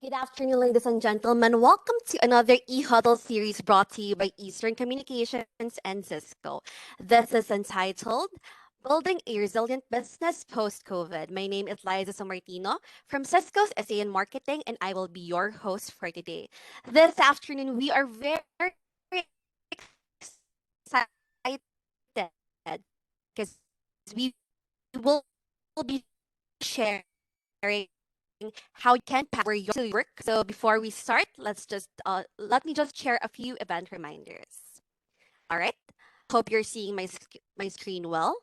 Good afternoon, ladies and gentlemen. Welcome to another E-Huddle series brought to you by Eastern Communications and Cisco. This is entitled Building a Resilient Business Post-COVID. My name is Liza Martino from Cisco's SA and Marketing, and I will be your host for today. This afternoon, we are very excited because we will be sharing how you can power your work. So before we start, let me just share a few event reminders. All right. Hope you're seeing my screen well.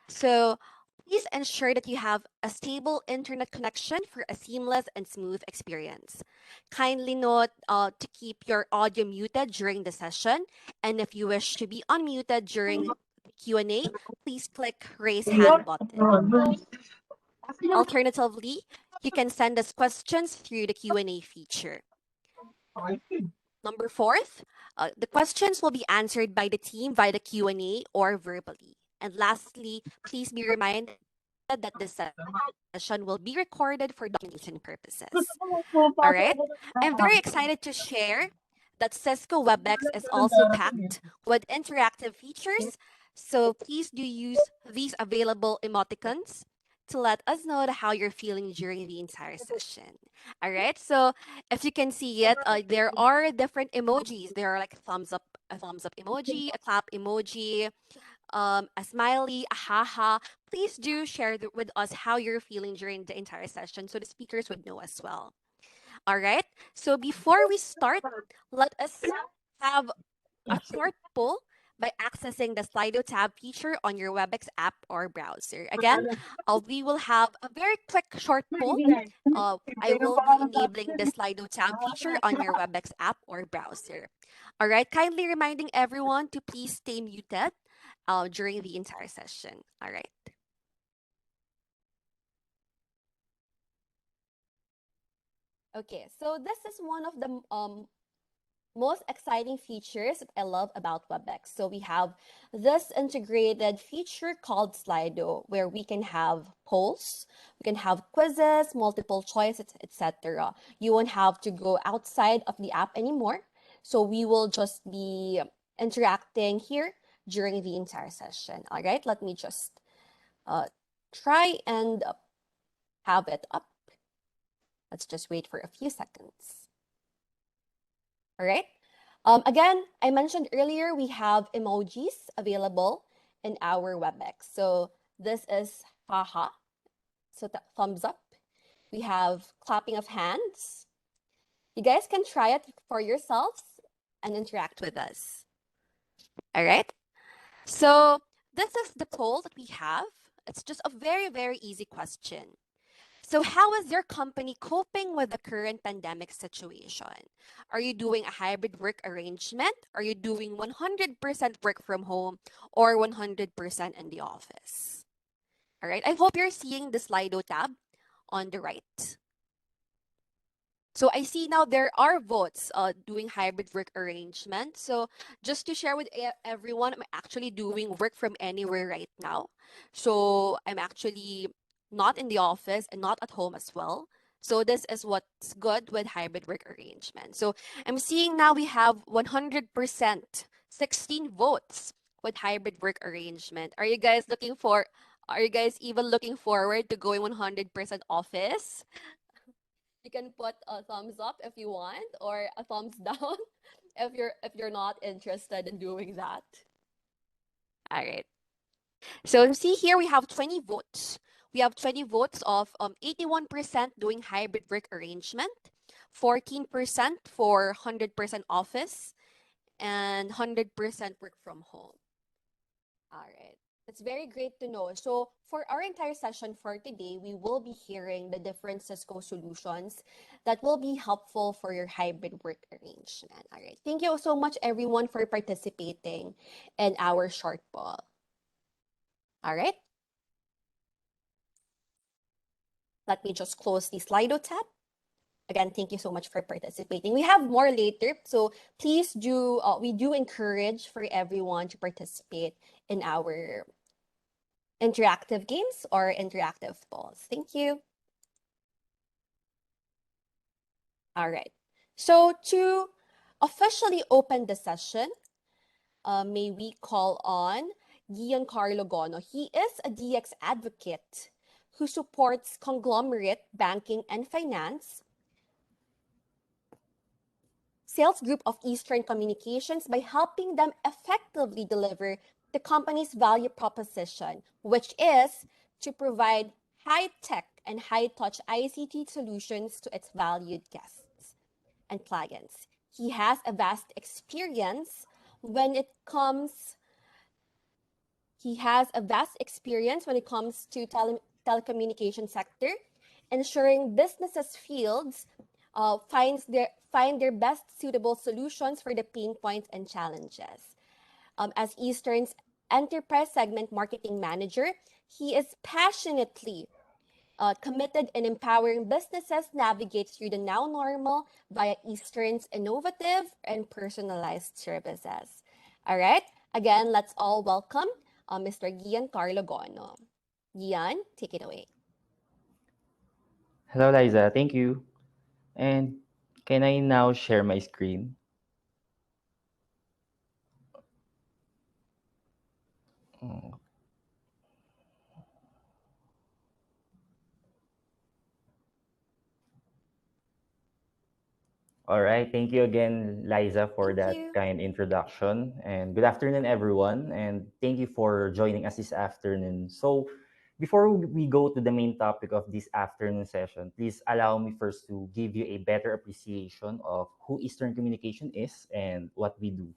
So please ensure that you have a stable internet connection for a seamless and smooth experience. Kindly note to keep your audio muted during the session, and if you wish to be unmuted during the Q&A, please click raise hand button. Alternatively, you can send us questions through the Q&A feature. Number fourth, the questions will be answered by the team via the Q&A or verbally. And lastly, please be reminded that this session will be recorded for documentation purposes. All right. I'm very excited to share that Cisco WebEx is also packed with interactive features. So please do use these available emoticons to let us know how you're feeling during the entire session. All right. So if you can see it, there are different emojis. There are like a thumbs up emoji, a clap emoji, a smiley, a haha. Please do share with us how you're feeling during the entire session so the speakers would know as well. All right. So before we start, let us have a short poll by accessing the Slido tab feature on your WebEx app or browser. Again, we will have a very quick short poll. I will be enabling the Slido tab feature on your WebEx app or browser. All right. Kindly reminding everyone to please stay muted during the entire session. All right. Okay, so this is one of the most exciting features that I love about WebEx. So we have this integrated feature called Slido, where we can have polls, we can have quizzes, multiple choices, etc. You won't have to go outside of the app anymore. So we will just be interacting here during the entire session. All right, let me just try and have it up. Let's just wait for a few seconds. All right. Again, I mentioned earlier, we have emojis available in our WebEx. So this is haha, so thumbs up. We have clapping of hands. You guys can try it for yourselves and interact with us. All right. So this is the poll that we have. It's just a very, very easy question. So, how is your company coping with the current pandemic situation? Are you doing a hybrid work arrangement? Are you doing 100% work from home or 100% in the office? All right. I hope you're seeing the Slido tab on the right. So I see now there are votes doing hybrid work arrangement. So just to share with everyone, I'm actually doing work from anywhere right now. So I'm actually not in the office and not at home as well. So this is what's good with hybrid work arrangement. So I'm seeing now we have 100%, 16 votes with hybrid work arrangement. Are you guys even looking forward to going 100% office? You can put a thumbs up if you want or a thumbs down if you're not interested in doing that. All right. So see here we have 20 votes. We have 20 votes of 81% doing hybrid work arrangement, 14% for 100% office, and 100% work from home. All right. It's very great to know. So for our entire session for today, we will be hearing the different Cisco solutions that will be helpful for your hybrid work arrangement. All right. Thank you so much, everyone, for participating in our short poll. All right. Let me just close the Slido tab. Again, thank you so much for participating. We have more later, so please we do encourage for everyone to participate in our interactive games or interactive polls. Thank you. All right. So to officially open the session, may we call on Giancarlo Gono. He is a DX advocate who supports conglomerate banking and finance sales group of Eastern Communications by helping them effectively deliver the company's value proposition, which is to provide high-tech and high-touch ICT solutions to its valued guests and clients. He has a vast experience when it comes he has a vast experience when it comes to telecommunication sector, ensuring businesses fields find their best suitable solutions for the pain points and challenges. As Eastern's enterprise segment marketing manager, he is passionately committed in empowering businesses navigate through the now normal via Eastern's innovative and personalized services. All right, again, let's all welcome Mr. Giancarlo Gono. Gian, take it away. Hello, Liza. Thank you. And can I now share my screen? Oh, all right. Thank you again, Liza, for Thank that you. kind introduction. And good afternoon, everyone. And thank you for joining us this afternoon. So, before we go to the main topic of this afternoon session, please allow me first to give you a better appreciation of who Eastern Communication is and what we do.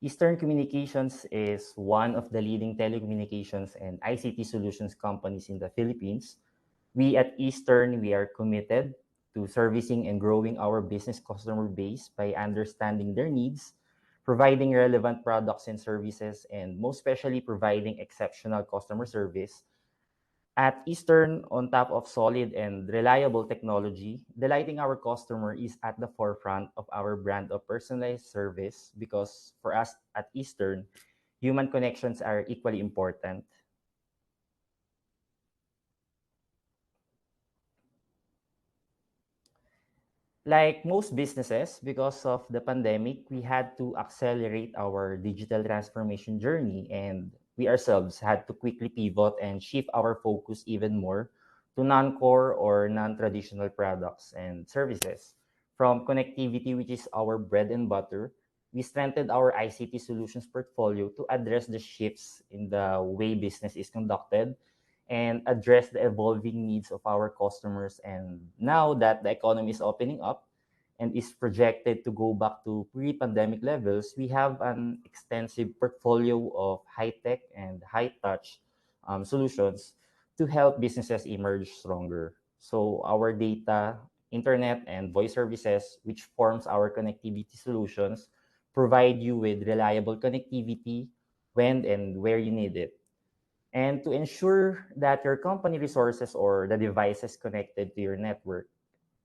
Eastern Communications is one of the leading telecommunications and ICT solutions companies in the Philippines. We at Eastern, we are committed to servicing and growing our business customer base by understanding their needs, providing relevant products and services, and most especially providing exceptional customer service. At Eastern, on top of solid and reliable technology, delighting our customer is at the forefront of our brand of personalized service because for us at Eastern, human connections are equally important. Like most businesses, because of the pandemic, we had to accelerate our digital transformation journey, and we ourselves had to quickly pivot and shift our focus even more to non core or non traditional products and services. From connectivity, which is our bread and butter, we strengthened our ICT solutions portfolio to address the shifts in the way business is conducted and address the evolving needs of our customers. And now that the economy is opening up and is projected to go back to pre-pandemic levels, we have an extensive portfolio of high-tech and high-touch solutions to help businesses emerge stronger. So our data, internet, and voice services, which forms our connectivity solutions, provide you with reliable connectivity when and where you need it. And to ensure that your company resources or the devices connected to your network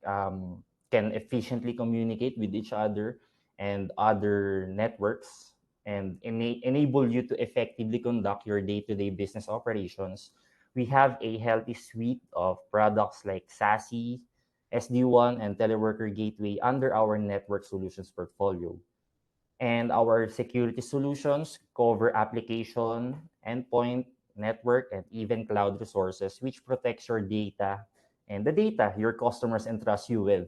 can efficiently communicate with each other and other networks and enable you to effectively conduct your day-to-day business operations, we have a healthy suite of products like SASE, SD-WAN, and Teleworker Gateway under our network solutions portfolio. And our security solutions cover application, endpoint, network, and even cloud resources, which protects your data and the data your customers entrust you with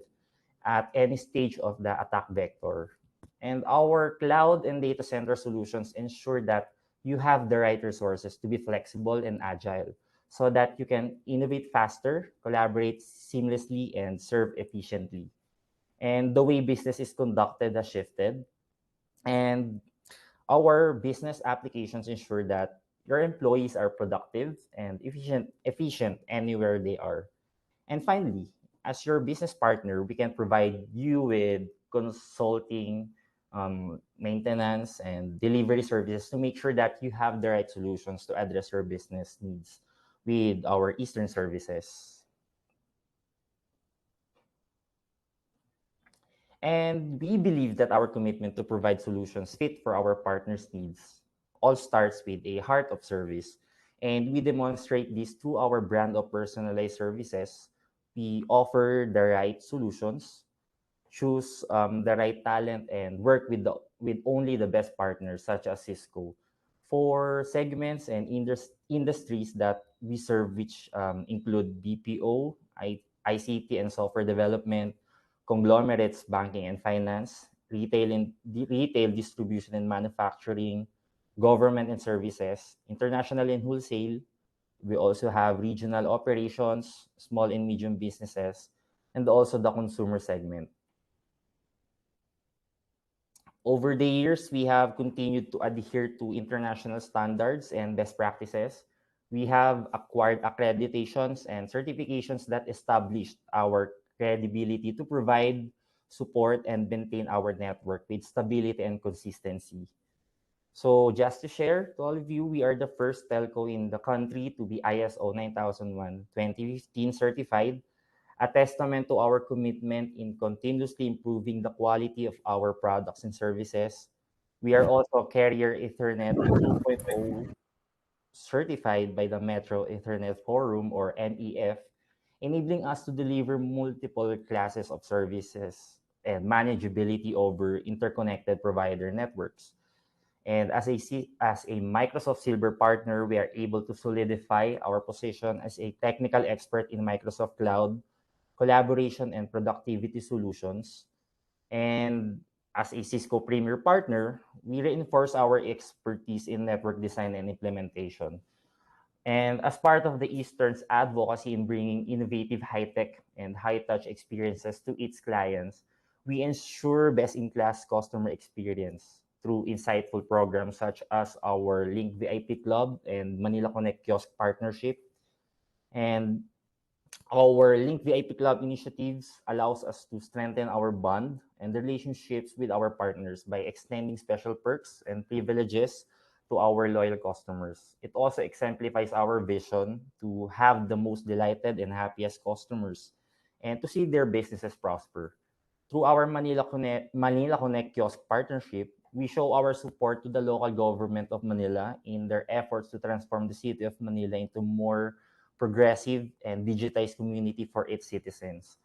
at any stage of the attack vector. And our cloud and data center solutions ensure that you have the right resources to be flexible and agile so that you can innovate faster, collaborate seamlessly, and serve efficiently. And the way business is conducted has shifted, and our business applications ensure that your employees are productive and efficient anywhere they are. And finally, as your business partner, we can provide you with consulting, maintenance, and delivery services to make sure that you have the right solutions to address your business needs with our Eastern services. And we believe that our commitment to provide solutions fit for our partners' needs all starts with a heart of service. And we demonstrate this through our brand of personalized services, We offer the right solutions, choose the right talent, and work with only the best partners such as Cisco for segments and industries that we serve, which include BPO, ICT and software development, conglomerates, banking and finance, retail distribution and manufacturing, government and services, international and wholesale. We also have regional operations, small and medium businesses, and also the consumer segment. Over the years, we have continued to adhere to international standards and best practices. We have acquired accreditations and certifications that established our credibility to provide support and maintain our network with stability and consistency. So just to share to all of you, we are the first telco in the country to be ISO 9001 2015 certified, a testament to our commitment in continuously improving the quality of our products and services. We are also Carrier Ethernet 2.0 certified by the Metro Ethernet Forum or MEF, enabling us to deliver multiple classes of services and manageability over interconnected provider networks. And as a Microsoft Silver partner, we are able to solidify our position as a technical expert in Microsoft Cloud, collaboration and productivity solutions. And as a Cisco Premier partner, we reinforce our expertise in network design and implementation. And as part of the Eastern's advocacy in bringing innovative high-tech and high-touch experiences to its clients, we ensure best-in-class customer experience through insightful programs such as our Link VIP Club and Manila Connect Kiosk partnership. And our Link VIP Club initiatives allows us to strengthen our bond and relationships with our partners by extending special perks and privileges to our loyal customers. It also exemplifies our vision to have the most delighted and happiest customers and to see their businesses prosper. Through our Manila Connect Kiosk partnership, we show our support to the local government of Manila in their efforts to transform the city of Manila into more progressive and digitized community for its citizens.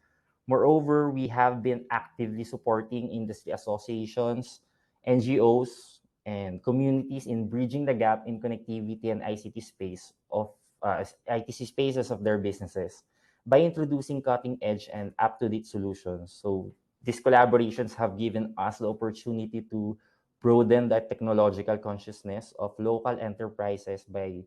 Moreover, we have been actively supporting industry associations, NGOs, and communities in bridging the gap in connectivity and ITC spaces of their businesses by introducing cutting-edge and up-to-date solutions. So these collaborations have given us the opportunity to broaden the technological consciousness of local enterprises by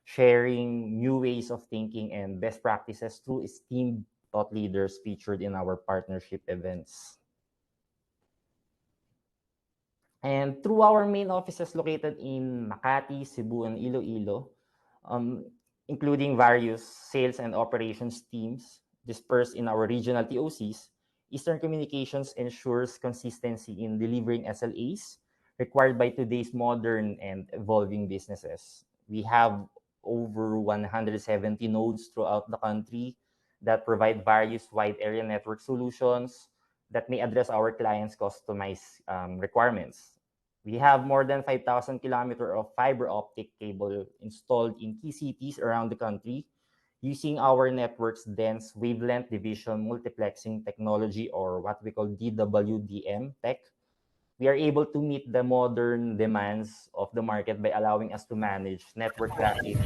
sharing new ways of thinking and best practices through esteemed thought leaders featured in our partnership events. And through our main offices located in Makati, Cebu, and Iloilo, um, including various sales and operations teams dispersed in our regional TOCs, Eastern Communications ensures consistency in delivering SLAs required by today's modern and evolving businesses. We have over 170 nodes throughout the country that provide various wide area network solutions that may address our clients' customized requirements. We have more than 5,000 kilometers of fiber optic cable installed in key cities around the country using our network's dense wavelength division multiplexing technology, or what we call DWDM tech. We are able to meet the modern demands of the market by allowing us to manage network traffic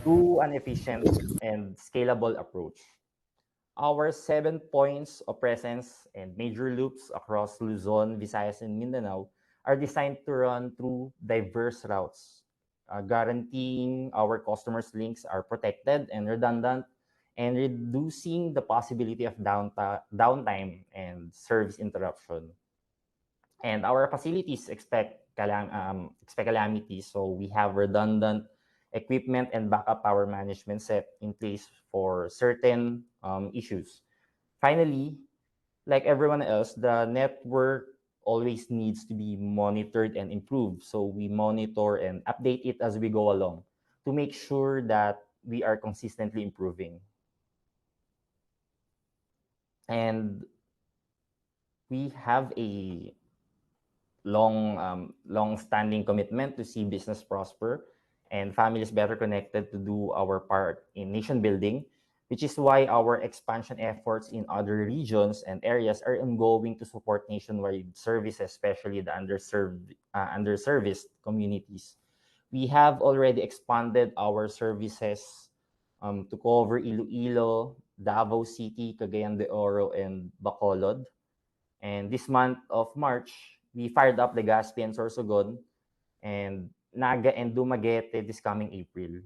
through an efficient and scalable approach. Our 7 points of presence and major loops across Luzon, Visayas, and Mindanao are designed to run through diverse routes, guaranteeing our customers' links are protected and redundant, and reducing the possibility of downtime and service interruption. And our facilities expect calamities, so we have redundant equipment and backup power management set in place for certain issues. Finally, like everyone else, the network always needs to be monitored and improved. So we monitor and update it as we go along to make sure that we are consistently improving. And we have a long-standing commitment to see business prosper and families better connected to do our part in nation building. which is why our expansion efforts in other regions and areas are ongoing to support nationwide services, especially the underserviced communities. We have already expanded our services to cover Iloilo, Davao City, Cagayan de Oro, and Bacolod. And this month of March, we fired up Legazpi and Sorsogon, and Naga and Dumaguete this coming April.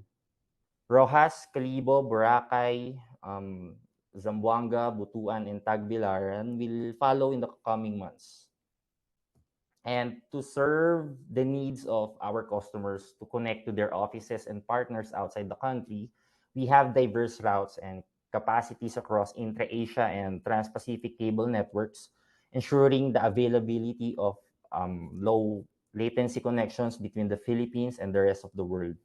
Rojas, Calibo, Boracay, Zamboanga, Butuan, and Tagbilaran will follow in the coming months. And to serve the needs of our customers to connect to their offices and partners outside the country, we have diverse routes and capacities across intra-Asia and trans-Pacific cable networks, ensuring the availability of low latency connections between the Philippines and the rest of the world.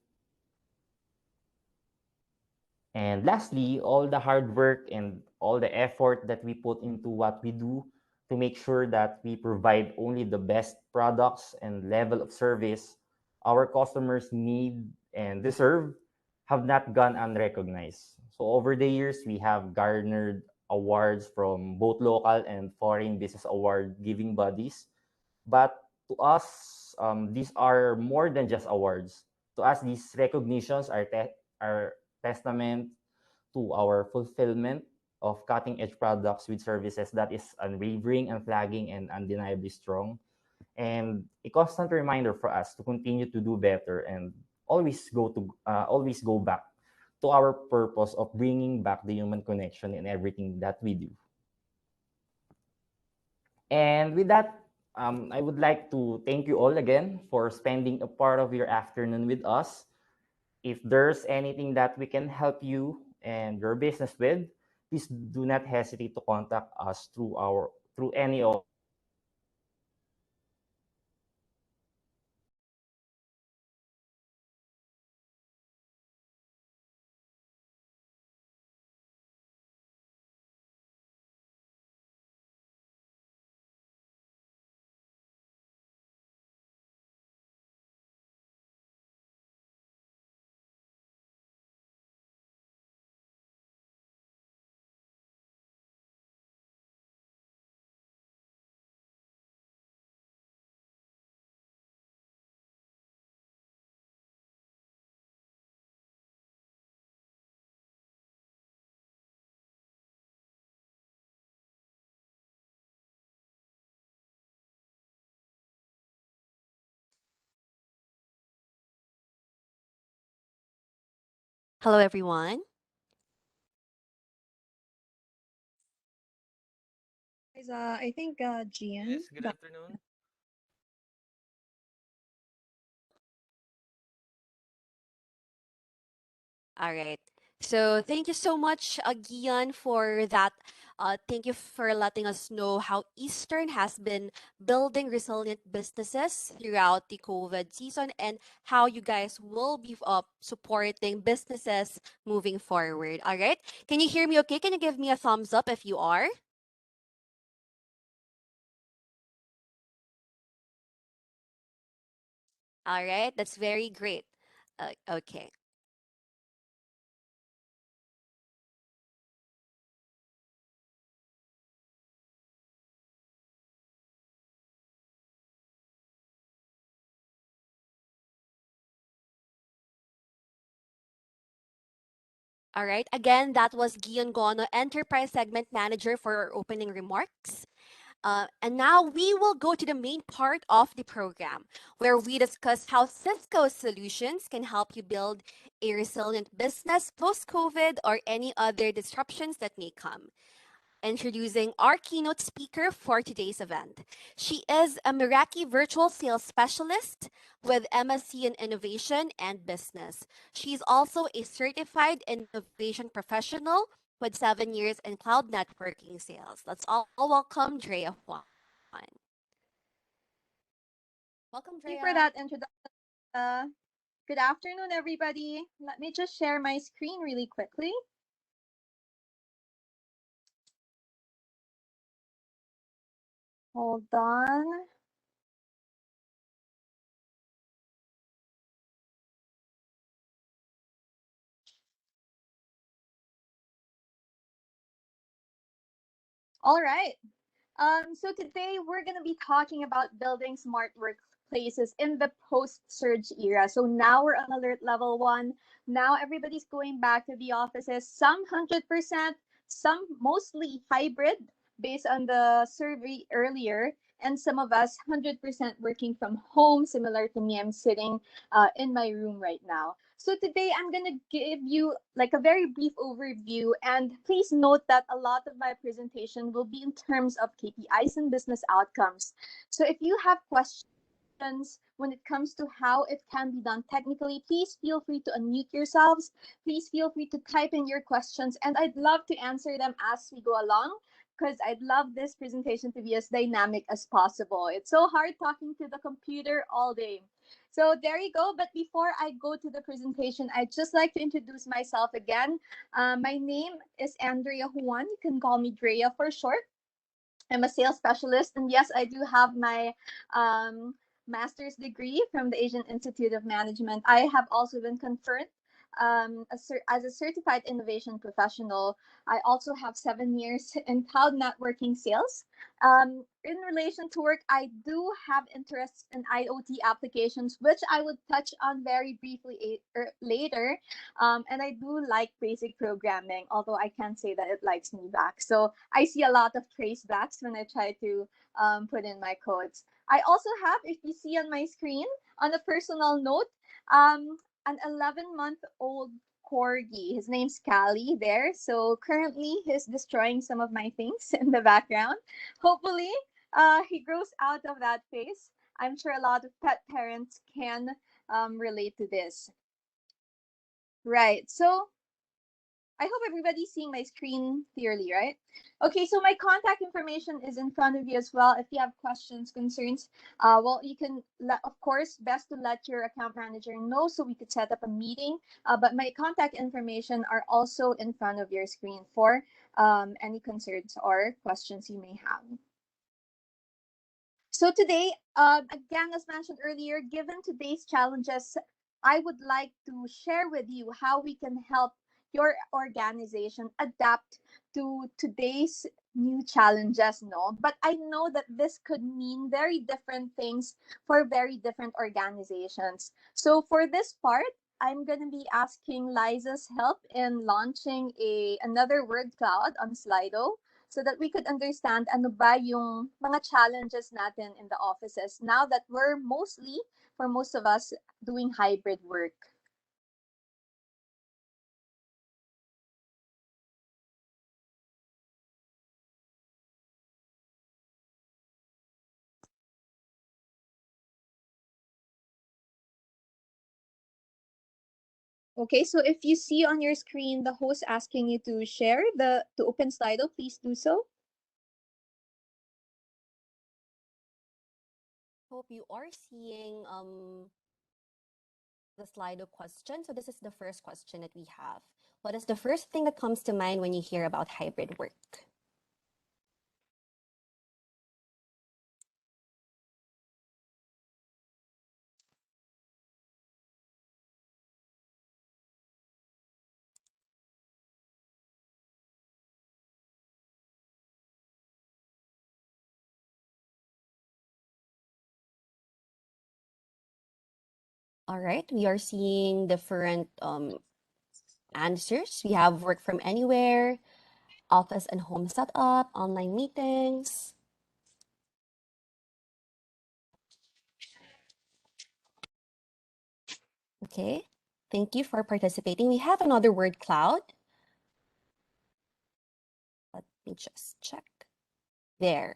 And lastly, all the hard work and all the effort that we put into what we do to make sure that we provide only the best products and level of service our customers need and deserve have not gone unrecognized. So over the years, we have garnered awards from both local and foreign business award giving bodies. But to us, these are more than just awards. To us, these recognitions are testament to our fulfillment of cutting edge products with services that is unwavering, unflagging, and undeniably strong. And a constant reminder for us to continue to do better and always go back to our purpose of bringing back the human connection in everything that we do. And with that, I would like to thank you all again for spending a part of your afternoon with us. If there's anything that we can help you and your business with, please do not hesitate to contact us through any of Hello, everyone. Guys, I think Gian Yes, good got. afternoon. All right. So thank you so much, Gian, for that. Thank you for letting us know how Eastern has been building resilient businesses throughout the COVID season and how you guys will be supporting businesses moving forward. All right. Can you hear me okay? Can you give me a thumbs up if you are? All right. That's very great. Okay. All right. Again, that was Gian Gono, Enterprise Segment Manager, for our opening remarks. And now we will go to the main part of the program where we discuss how Cisco solutions can help you build a resilient business post COVID or any other disruptions that may come. Introducing our keynote speaker for today's event. She is a Meraki virtual sales specialist with MSc in Innovation and Business. She's also a certified innovation professional with 7 years in cloud networking sales. Let's all welcome Drea Juan. Welcome, Thank you for Drea. that introduction. Uh, Good afternoon, everybody. Let me just share my screen really quickly. Hold on. All right. So today we're going to be talking about building smart workplaces in the post-surge era. So now we're on alert level one. Now everybody's going back to the offices. Some 100%, some mostly hybrid based on the survey earlier. And some of us 100% working from home, similar to me. I'm sitting in my room right now. So today I'm going to give you like a very brief overview, and please note that a lot of my presentation will be in terms of KPIs and business outcomes. So if you have questions when it comes to how it can be done technically, please feel free to unmute yourselves. Please feel free to type in your questions, and I'd love to answer them as we go along, because I'd love this presentation to be as dynamic as possible. It's so hard talking to the computer all day. So there you go. But before I go to the presentation, I'd just like to introduce myself again. My name is Andrea Juan. You can call me Drea for short. I'm a sales specialist, and yes, I do have my master's degree from the Asian Institute of Management. I have also been confirmed as a certified innovation professional. I also have 7 years in cloud networking sales. In relation to work, I do have interests in IoT applications, which I would touch on very briefly later. And I do like basic programming, although I can't say that it likes me back. So I see a lot of tracebacks when I try to put in my codes. I also have, if you see on my screen, on a personal note, an 11-month-old corgi. His name's Callie there. So currently he's destroying some of my things in the background. Hopefully, he grows out of that phase. I'm sure a lot of pet parents can relate to this. Right. So I hope everybody's seeing my screen clearly, right? Okay, so my contact information is in front of you as well. If you have questions, concerns, well, you can, of course, best to let your account manager know so we could set up a meeting. But my contact information are also in front of your screen for any concerns or questions you may have. So today, again, as mentioned earlier, given today's challenges, I would like to share with you how we can help your organization adapt to today's new challenges. No, but I know that this could mean very different things for very different organizations. So for this part, I'm going to be asking Liza's help in launching another word cloud on Slido, so that we could understand ano ba yung mga challenges natin in the offices now that we're mostly, for most of us, doing hybrid work. Okay, so if you see on your screen the host asking you to share to open Slido, please do so. Hope you are seeing the Slido question. So this is the first question that we have. What is the first thing that comes to mind when you hear about hybrid work? All right, we are seeing different answers. We have work from anywhere, office and home setup, online meetings. Okay, thank you for participating. We have another word cloud. Let me just check. There.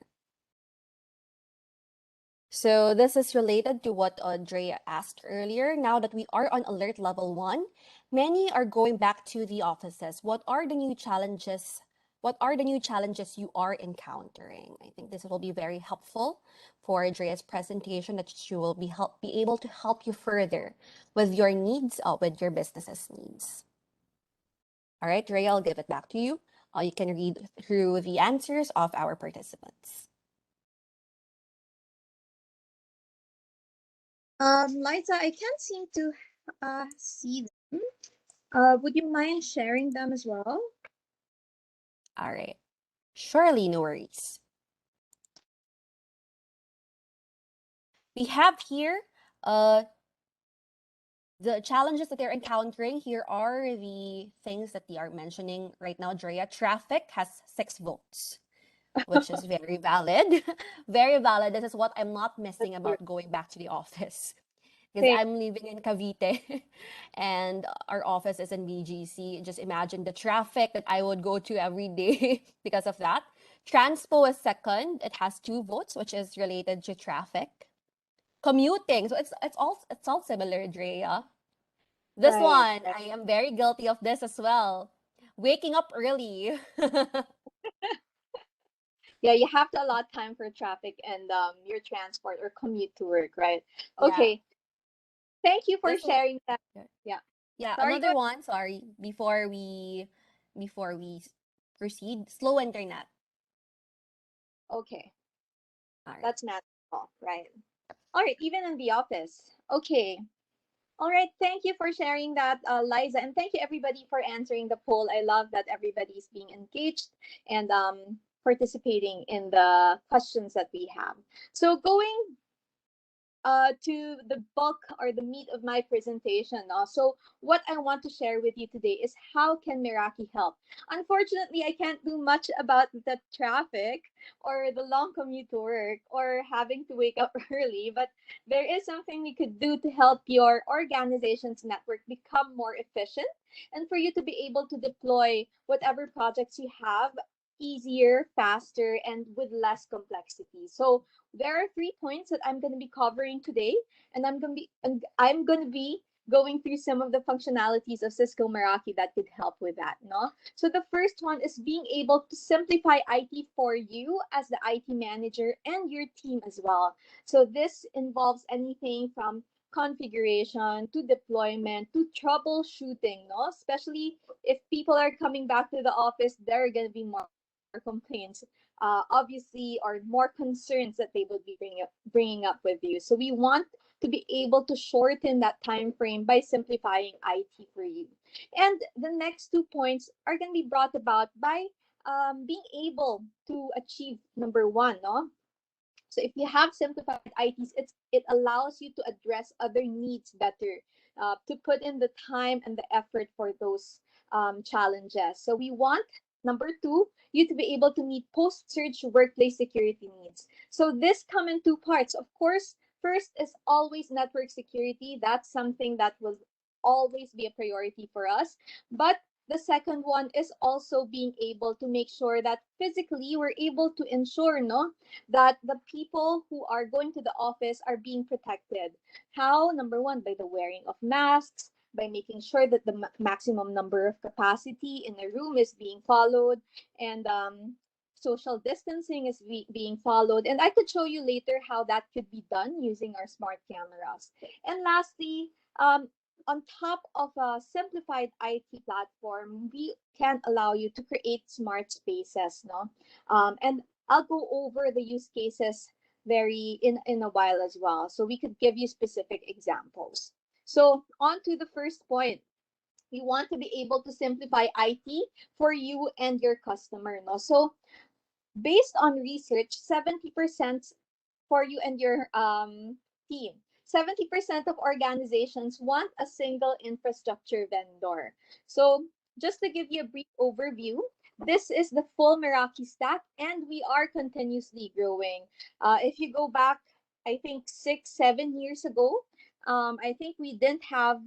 So this is related to what Andrea asked earlier. Now that we are on alert level 1, many are going back to the offices. What are the new challenges? What are the new challenges you are encountering? I think this will be very helpful for Andrea's presentation, that she will be able to help you further with your needs, with your business's needs. All right, Andrea, I'll give it back to you. You can read through the answers of our participants. Liza, I can't seem to see them. Would you mind sharing them as well? All right. Surely, no worries. We have here the challenges that they're encountering. Here are the things that they are mentioning right now. Drea, traffic has 6 votes, which is very valid. Very valid. This is what I'm not That's missing true. about going back to the office. Because Same. I'm living in Cavite and our office is in BGC. Just imagine the traffic that I would go to every day because of that. Transpo is second. It has 2 votes, which is related to traffic. Commuting. So it's all similar, Drea. This Right. one, Right. I am very guilty of this as well. Waking up early. Yeah, you have to allot time for traffic and your transport or commute to work, right? Yeah. Okay. Thank you for This one. sharing that. Yeah. Yeah, Sorry, go another ahead. one, sorry, before we proceed, slow internet. Okay. All right. That's manageable, right? All right, even in the office. Okay. All right, thank you for sharing that, Liza, and thank you everybody for answering the poll. I love that everybody's being engaged and participating in the questions that we have. So going to the bulk or the meat of my presentation. So what I want to share with you today is how can Meraki help? Unfortunately, I can't do much about the traffic or the long commute to work or having to wake up early, but there is something we could do to help your organization's network become more efficient and for you to be able to deploy whatever projects you have easier, faster, and with less complexity. So there are 3 points that I'm going to be covering today, and I'm going to be going through some of the functionalities of Cisco Meraki that could help with that. No, so the first one is being able to simplify IT for you as the IT manager and your team as well. So this involves anything from configuration to deployment to troubleshooting. No, especially if people are coming back to the office, there are going to be more complaints obviously, or more concerns that they will be bringing up with you. So we want to be able to shorten that time frame by simplifying IT for you. And the next 2 points are going to be brought about by being able to achieve number one, no? So if you have simplified ITs, it allows you to address other needs better, to put in the time and the effort for those challenges. So we want number two, you to be able to meet post-surge workplace security needs. So this come in 2 parts. Of course, first is always network security. That's something that will always be a priority for us. But the second one is also being able to make sure that physically we're able to ensure, no, that the people who are going to the office are being protected. How? Number one, by the wearing of masks, by making sure that the maximum number of capacity in a room is being followed, and social distancing is being followed. And I could show you later how that could be done using our smart cameras. And lastly, on top of a simplified IT platform, we can allow you to create smart spaces, no? And I'll go over the use cases very in a while as well. So we could give you specific examples. So on to the first point. We want to be able to simplify IT for you and your customer. No? So based on research, 70% for you and your team. 70% of organizations want a single infrastructure vendor. So, just to give you a brief overview, this is the full Meraki stack, and we are continuously growing. If you go back, I think 6, 7 years ago, I think we didn't have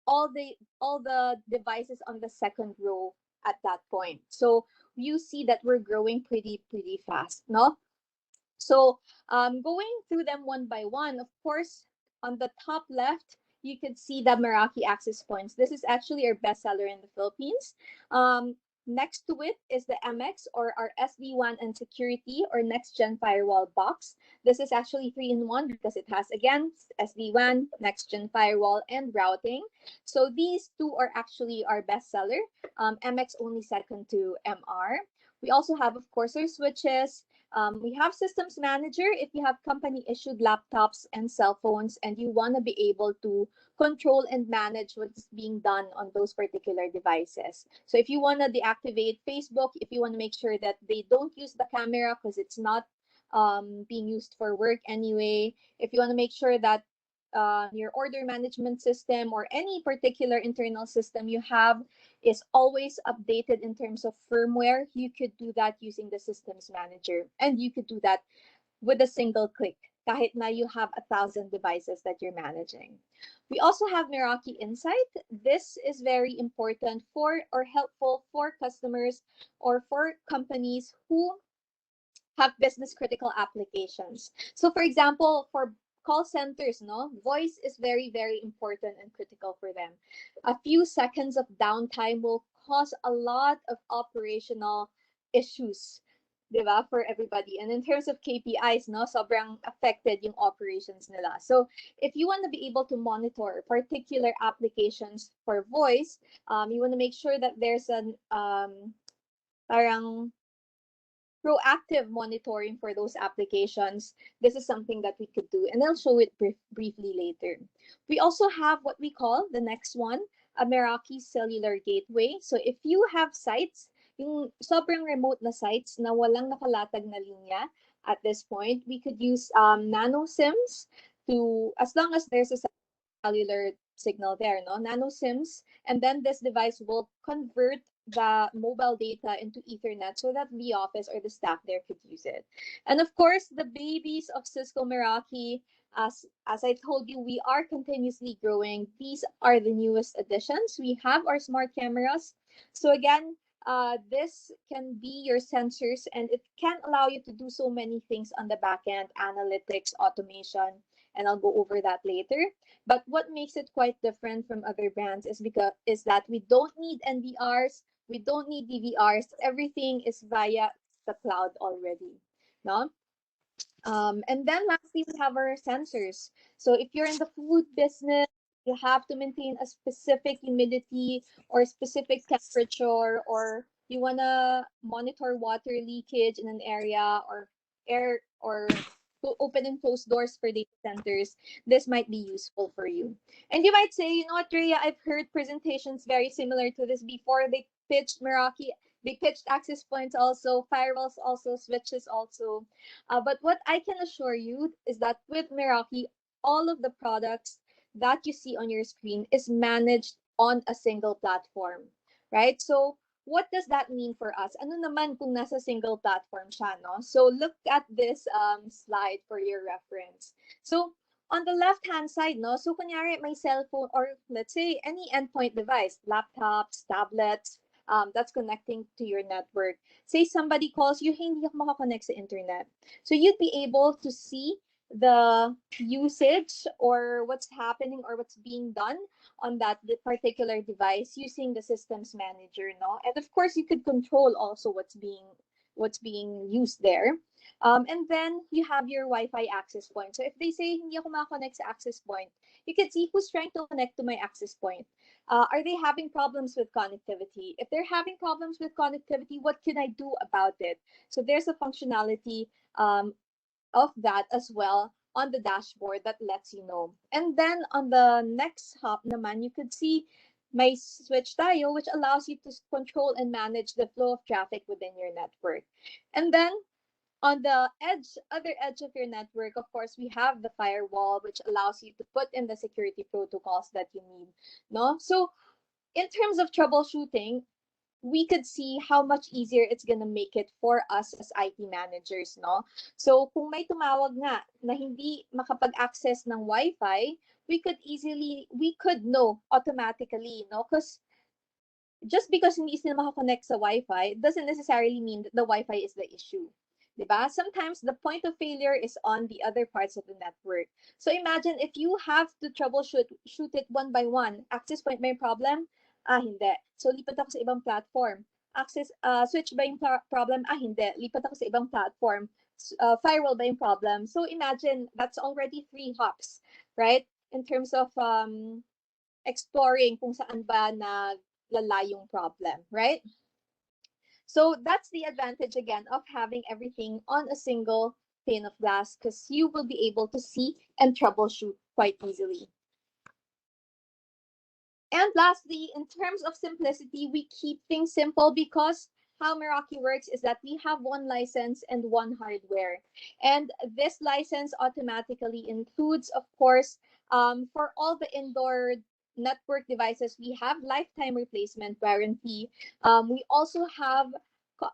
all the devices on the second row at that point. So you see that we're growing pretty fast, no? So going through them one by one, of course, on the top left, you could see the Meraki access points. This is actually our bestseller in the Philippines. Next to it is the MX or our SD-WAN and security or next gen firewall box. This is actually 3 in 1 because it has again SD-WAN, next gen firewall, and routing. So these two are actually our bestseller. MX only second to MR. We also have, of course, our switches. We have Systems Manager if you have company issued laptops and cell phones and you want to be able to control and manage what's being done on those particular devices. So if you want to deactivate Facebook, if you want to make sure that they don't use the camera because it's not being used for work anyway, if you want to make sure that your order management system or any particular internal system you have is always updated in terms of firmware, you could do that using the Systems Manager. And you could do that with a single click, kahit na you have 1,000 devices that you're managing. We also have Meraki Insight. This is very important for or helpful for customers or for companies who have business critical applications. So for example, for call centers, no, voice is very, very important and critical for them. A few seconds of downtime will cause a lot of operational issues, di ba, for everybody. And in terms of KPIs, no, sobrang affected yung operations nila. So if you want to be able to monitor particular applications for voice, you want to make sure that there's an parang proactive monitoring for those applications. This is something that we could do, and I'll show it briefly later. We also have what we call the next one, a Meraki Cellular Gateway. So if you have sites, yung sobrang remote na sites na walang nakalatag na linya at this point, we could use nano SIMs to, as long as there's a cellular signal there, no? Nano SIMs, and then this device will convert the mobile data into Ethernet so that the office or the staff there could use it. And of course, the babies of Cisco Meraki, as I told you, we are continuously growing. These are the newest additions. We have our smart cameras. So again, this can be your sensors and it can allow you to do so many things on the back end, analytics, automation, and I'll go over that later. But what makes it quite different from other brands is that we don't need NVRs, we don't need DVRs. Everything is via the cloud already. No? And then lastly, we have our sensors. So if you're in the food business, you have to maintain a specific humidity or specific temperature, or you want to monitor water leakage in an area or air or to open and close doors for data centers. This might be useful for you. And you might say, you know what, Rhea, I've heard presentations very similar to this before. They pitched Meraki, they pitched access points also, firewalls also, switches also. But what I can assure you is that with Meraki, all of the products that you see on your screen is managed on a single platform, right? So what does that mean for us? Ano naman kung nasa single platform siya, no? So look at this slide for your reference. So on the left-hand side, no? So kunyari may cell phone or let's say any endpoint device, laptops, tablets, that's connecting to your network. Say somebody calls you, hey, hindi ako makakonect sa internet. So you'd be able to see the usage or what's happening or what's being done on that particular device using the systems manager, no? And of course, you could control also what's being used there. And then you have your Wi-Fi access point. So if they say hindi ako makakonect sa access point, you can see who's trying to connect to my access point. Are they having problems with connectivity? If they're having problems with connectivity, what can I do about it? So there's a functionality of that as well on the dashboard that lets you know. And then on the next hop naman, you could see my switch tayo, which allows you to control and manage the flow of traffic within your network. And then on the other edge of your network, of course, we have the firewall, which allows you to put in the security protocols that you need. No? So in terms of troubleshooting, we could see how much easier it's gonna make it for us as IT managers, no? So kung may tumawag nga na hindi makapag-access ng Wi-Fi, we could know automatically, no? Because just because hindi sila makakonect sa Wi-Fi doesn't necessarily mean that the Wi-Fi is the issue. Diba? Sometimes the point of failure is on the other parts of the network. So imagine if you have to shoot it one by one. Access point ba yung problem? Hindi. So lipat ako sa ibang platform. Switch ba yung problem? Hindi. Lipat ako sa ibang platform. Firewall ba yung problem? So imagine that's already 3 hops, right? In terms of exploring kung saan ba naglala yung problem, right? So that's the advantage again of having everything on a single pane of glass, because you will be able to see and troubleshoot quite easily. And lastly, in terms of simplicity, we keep things simple because how Meraki works is that we have one license and one hardware. And this license automatically includes, of course, for all the indoor network devices, we have lifetime replacement warranty. We also have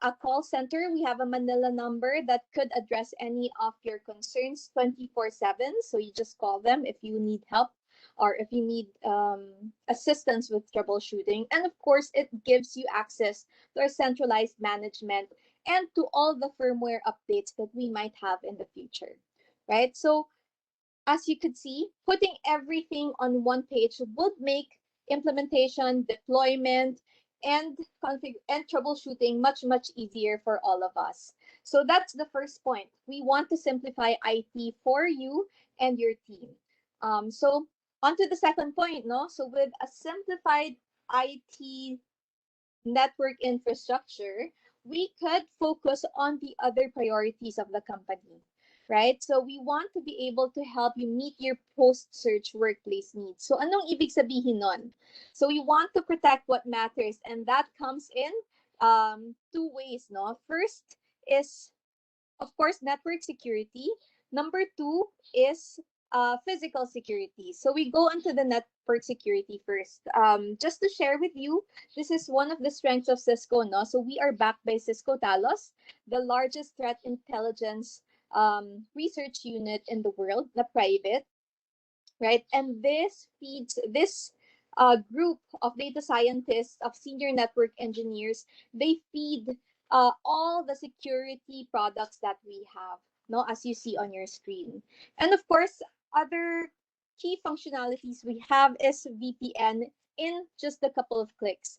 a call center. We have a Manila number that could address any of your concerns 24/7. So you just call them if you need help or if you need assistance with troubleshooting. And of course, it gives you access to our centralized management and to all the firmware updates that we might have in the future, right? So as you could see, putting everything on one page would make implementation, deployment, and and troubleshooting much easier for all of us. So that's the first point. We want to simplify IT for you and your team. So on to the second point, no? So with a simplified IT network infrastructure, we could focus on the other priorities of the company, right? So we want to be able to help you meet your post-search workplace needs. So anong ibig sabihin nun? So we want to protect what matters, and that comes in two ways, no? First is of course, network security. Number two is physical security. So we go into the network security first. Just to share with you, this is one of the strengths of Cisco. No? So we are backed by Cisco Talos, the largest threat intelligence research unit in the world, the private, right? And this feeds this group of data scientists, of senior network engineers. They feed all the security products that we have, no, as you see on your screen. And of course, other key functionalities we have is VPN in just a couple of clicks.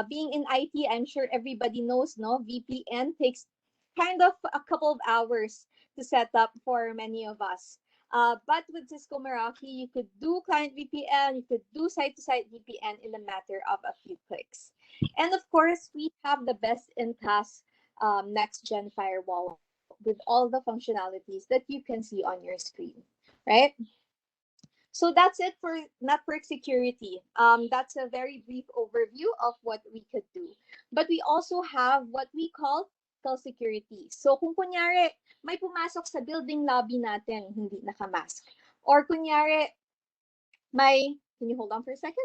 Being in IT, I'm sure everybody knows, no, VPN takes kind of a couple of hours to set up for many of us. But with Cisco Meraki, you could do client VPN, you could do site-to-site VPN in a matter of a few clicks. And of course, we have the best in class next-gen firewall with all the functionalities that you can see on your screen, right? So that's it for network security. That's a very brief overview of what we could do. But we also have what we call physical security. So kung kunyari, may pumasok sa building lobby natin, hindi naka-mask. Or kunyari, can you hold on for a second?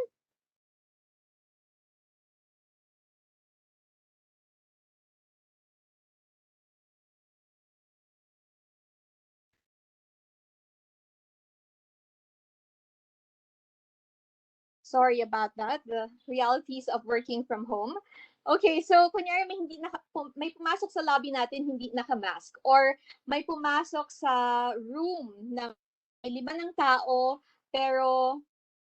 Sorry about that. The realities of working from home. Okay, so kunyari may pumasok sa lobby natin hindi naka-mask, or may pumasok sa room na may 5 tao pero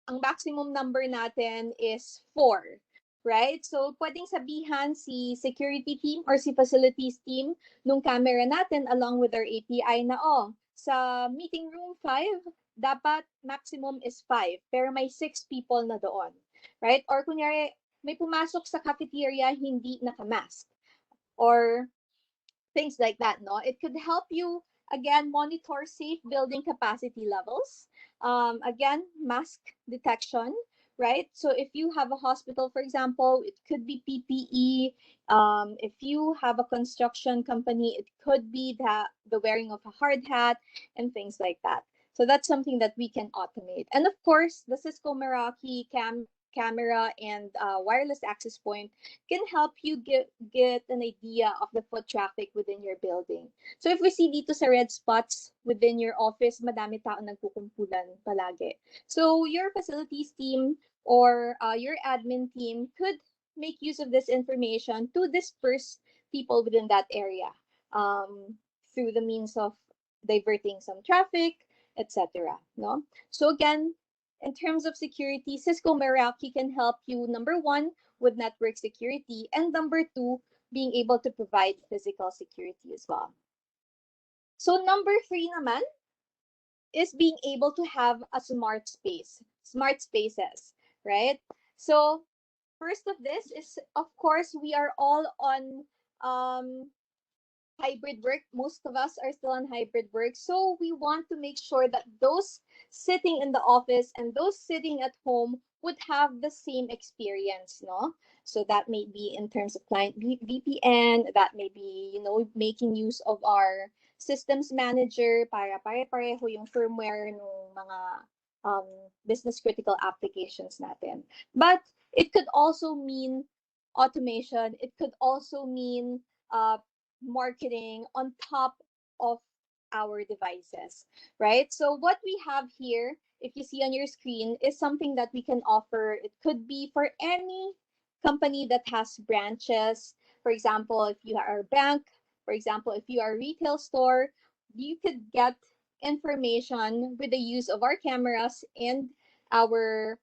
ang maximum number natin is 4, right? So pwedeng sabihan si security team or si facilities team nung camera natin along with our API na, oh, sa meeting room 5, dapat maximum is 5, pero may 6 people na doon, right? Or kunyari, may pumasok sa cafeteria, hindi naka-mask. Or things like that, no? It could help you, again, monitor safe building capacity levels. Again, mask detection, right? So if you have a hospital, for example, it could be PPE. If you have a construction company, it could be the wearing of a hard hat and things like that. So that's something that we can automate. And of course, the Cisco Meraki camera and wireless access point can help you get an idea of the foot traffic within your building. So if we see dito sa red spots within your office, madami tao nagkukumpulan palagi. So your facilities team or your admin team could make use of this information to disperse people within that area through the means of diverting some traffic, etc. No? So again, in terms of security, Cisco Meraki can help you, number one, with network security, and number two, being able to provide physical security as well. So number three naman is being able to have a smart spaces. right? So first of this is, of course, we are all on um, hybrid work. Most of us are still on hybrid work. So we want to make sure that those sitting in the office and those sitting at home would have the same experience, no? So that may be in terms of client VPN, that may be, making use of our systems manager para pare-pareho yung firmware ng mga um, business critical applications natin. But it could also mean automation. It could also mean uh, marketing on top of our devices, right? So what we have here, if you see on your screen, is something that we can offer. It could be for any company that has branches. For example, if you are a bank, for example, if you are a retail store, you could get information with the use of our cameras and our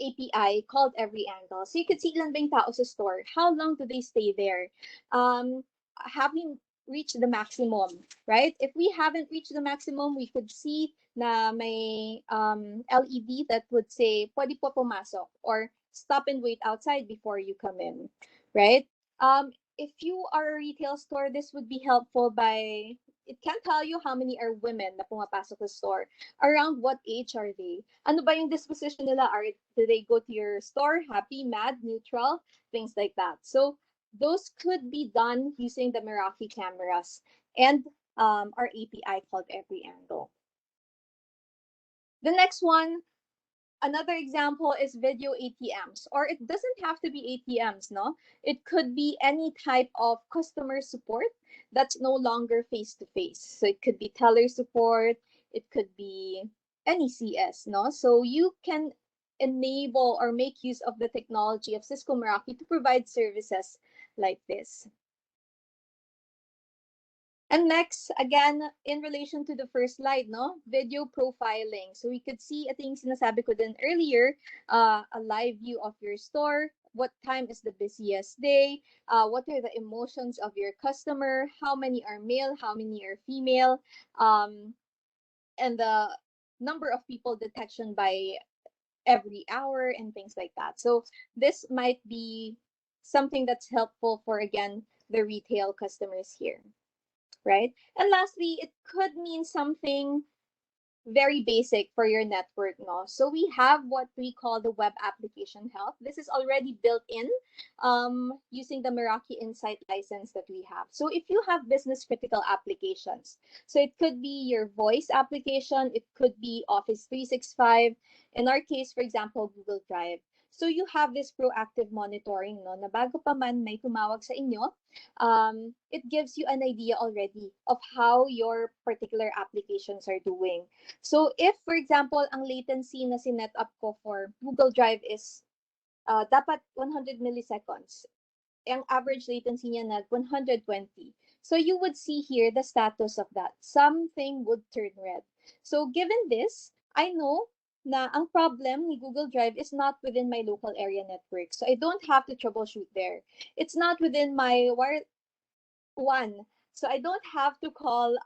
API called Every Angle. So you could see ilan ba yung tao sa store, how long do they stay there, have we reached the maximum, right? If we haven't reached the maximum, we could see na may LED that would say, pwede po pumasok, or stop and wait outside before you come in, right? If you are a retail store, this would be helpful by, it can tell you how many are women na pumapasok sa store, around what age are they, ano ba yung disposition nila, do they go to your store happy, mad, neutral, things like that. So those could be done using the Meraki cameras and our API called Every Angle. The next one, another example, is video ATMs, or it doesn't have to be ATMs, no? It could be any type of customer support that's no longer face to face. So it could be teller support, it could be any CS, no? So you can enable or make use of the technology of Cisco Meraki to provide services like this. And next, again, in relation to the first slide, no, video profiling. So we could see, I think sinasabi ko din earlier, a live view of your store. What time is the busiest day? What are the emotions of your customer? How many are male? How many are female? And the number of people detection by every hour and things like that. So this might be something that's helpful for, again, the retail customers here, right? And lastly, it could mean something very basic for your network, no? So we have what we call the web application health. This is already built in using the Meraki Insight license that we have. So if you have business critical applications, so it could be your voice application, it could be Office 365, in our case, for example, Google Drive. So you have this proactive monitoring, no, na bago pa man may tumawag sa inyo, it gives you an idea already of how your particular applications are doing. So if, for example, ang latency na sinet up ko for Google Drive is dapat 100 milliseconds, ang average latency niya na 120. So you would see here the status of that. Something would turn red. So given this, I know na ang problem ni Google Drive is not within my local area network. So I don't have to troubleshoot there. It's not within my wire one. So I don't have to call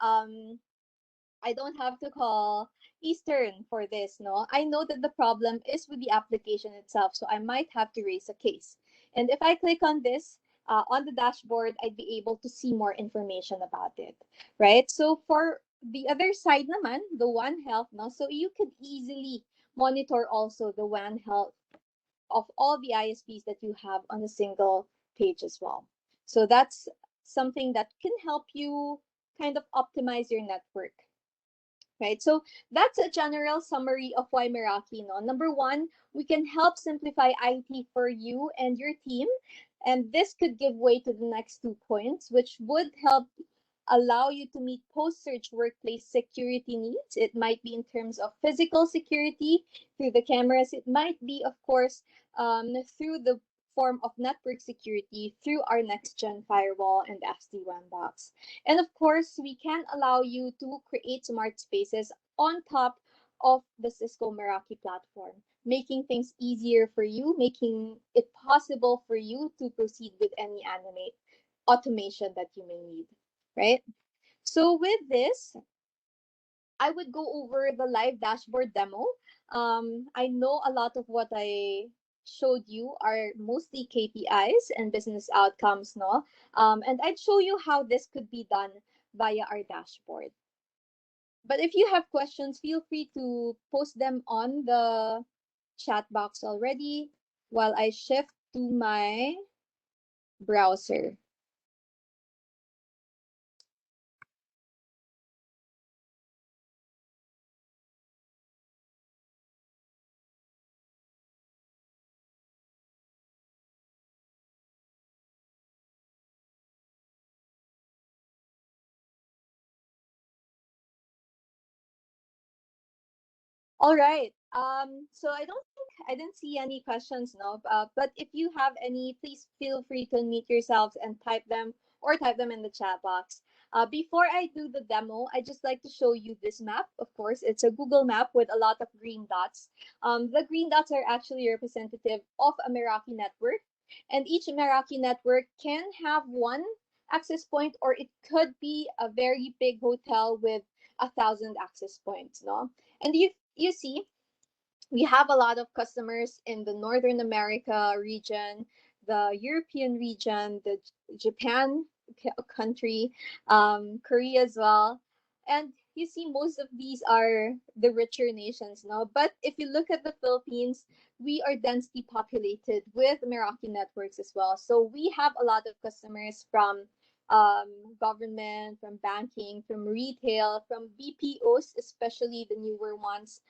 Eastern for this, no? I know that the problem is with the application itself, so I might have to raise a case. And if I click on this, on the dashboard, I'd be able to see more information about it, right? So for the other side naman, the One Health, no? So you could easily monitor also the One Health of all the ISPs that you have on a single page as well. So that's something that can help you kind of optimize your network, right? So that's a general summary of why Meraki, no? Number one, we can help simplify IT for you and your team. And this could give way to the next 2 points, which would help allow you to meet post-search workplace security needs. It might be in terms of physical security through the cameras. It might be, of course, through the form of network security through our next-gen firewall and SD-WAN box. And of course, we can allow you to create smart spaces on top of the Cisco Meraki platform, making things easier for you, making it possible for you to proceed with any animate automation that you may need, right? So with this, I would go over the live dashboard demo. I know a lot of what I showed you are mostly KPIs and business outcomes, no? And I'd show you how this could be done via our dashboard. But if you have questions, feel free to post them on the chat box already while I shift to my browser. All right. So I didn't see any questions, no. But if you have any, please feel free to unmute yourselves and type them in the chat box. Before I do the demo, I just like to show you this map. Of course, it's a Google map with a lot of green dots. The green dots are actually representative of a Meraki network, and each Meraki network can have one access point, or it could be a very big hotel with 1,000 access points, no. And you see, we have a lot of customers in the Northern America region, the European region, the Japan country, Korea as well. And you see, most of these are the richer nations now. But if you look at the Philippines, we are densely populated with Meraki networks as well. So we have a lot of customers from government, from banking, from retail, from BPOs, especially the newer ones.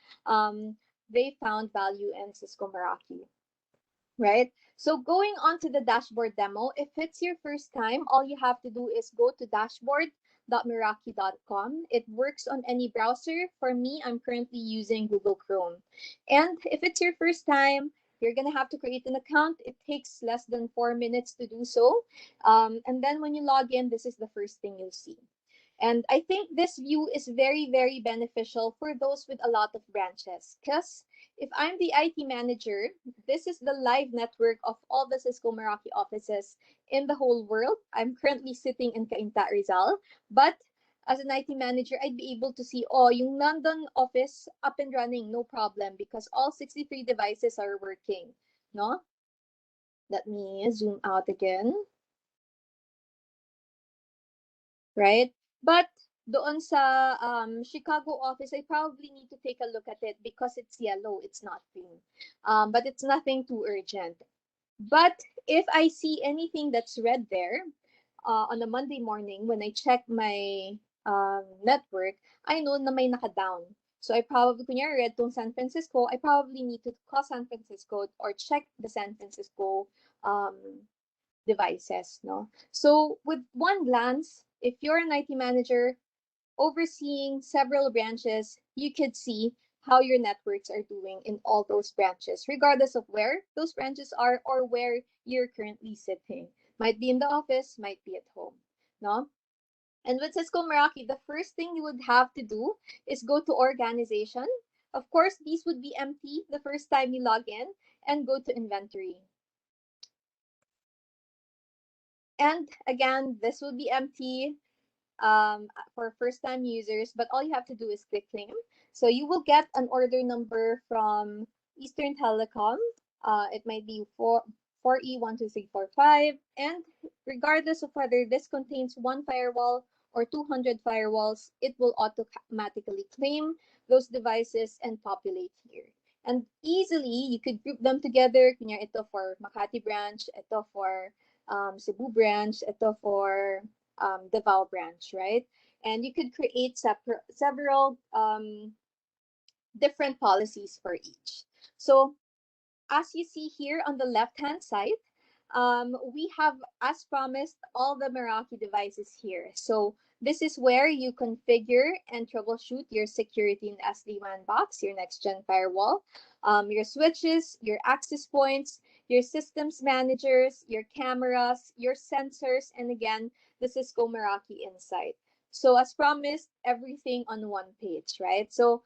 They found value in Cisco Meraki, right? So going on to the dashboard demo, if it's your first time, all you have to do is go to dashboard.meraki.com. It works on any browser. For me, I'm currently using Google Chrome. And if it's your first time, you're going to have to create an account. It takes less than 4 minutes to do so. And then when you log in, this is the first thing you'll see. And I think this view is very, very beneficial for those with a lot of branches. Because if I'm the IT manager, this is the live network of all the Cisco Meraki offices in the whole world. I'm currently sitting in Cainta, Rizal. But as an IT manager, I'd be able to see, oh, yung London office up and running, no problem, because all 63 devices are working. No? Let me zoom out again. Right? But doon sa Chicago office, I probably need to take a look at it because it's yellow, it's not green. But it's nothing too urgent. But if I see anything that's red there on a Monday morning when I check my network, I know na may naka-down. So I probably, kunyari red tong San Francisco, I probably need to call San Francisco or check the San Francisco um, devices, no? So with one glance, if you're an IT manager overseeing several branches, you could see how your networks are doing in all those branches, regardless of where those branches are or where you're currently sitting. Might be in the office, might be at home, no? And with Cisco Meraki, the first thing you would have to do is go to organization. Of course, these would be empty the first time you log in, and go to inventory. And again, this will be empty for first time users, but all you have to do is click claim. So you will get an order number from Eastern Telecom. It might be 4E12345. And regardless of whether this contains one firewall or 200 firewalls, it will automatically claim those devices and populate here. And easily, you could group them together. Kunya ito for Makati branch, ito for Cebu branch, ito for Davao branch, right? And you could create several different policies for each. So as you see here on the left-hand side, we have, as promised, all the Meraki devices here. So this is where you configure and troubleshoot your security in SD-WAN box, your next-gen firewall, your switches, your access points, your systems managers, your cameras, your sensors, and again, the Cisco Meraki Insight. So as promised, everything on one page, right? So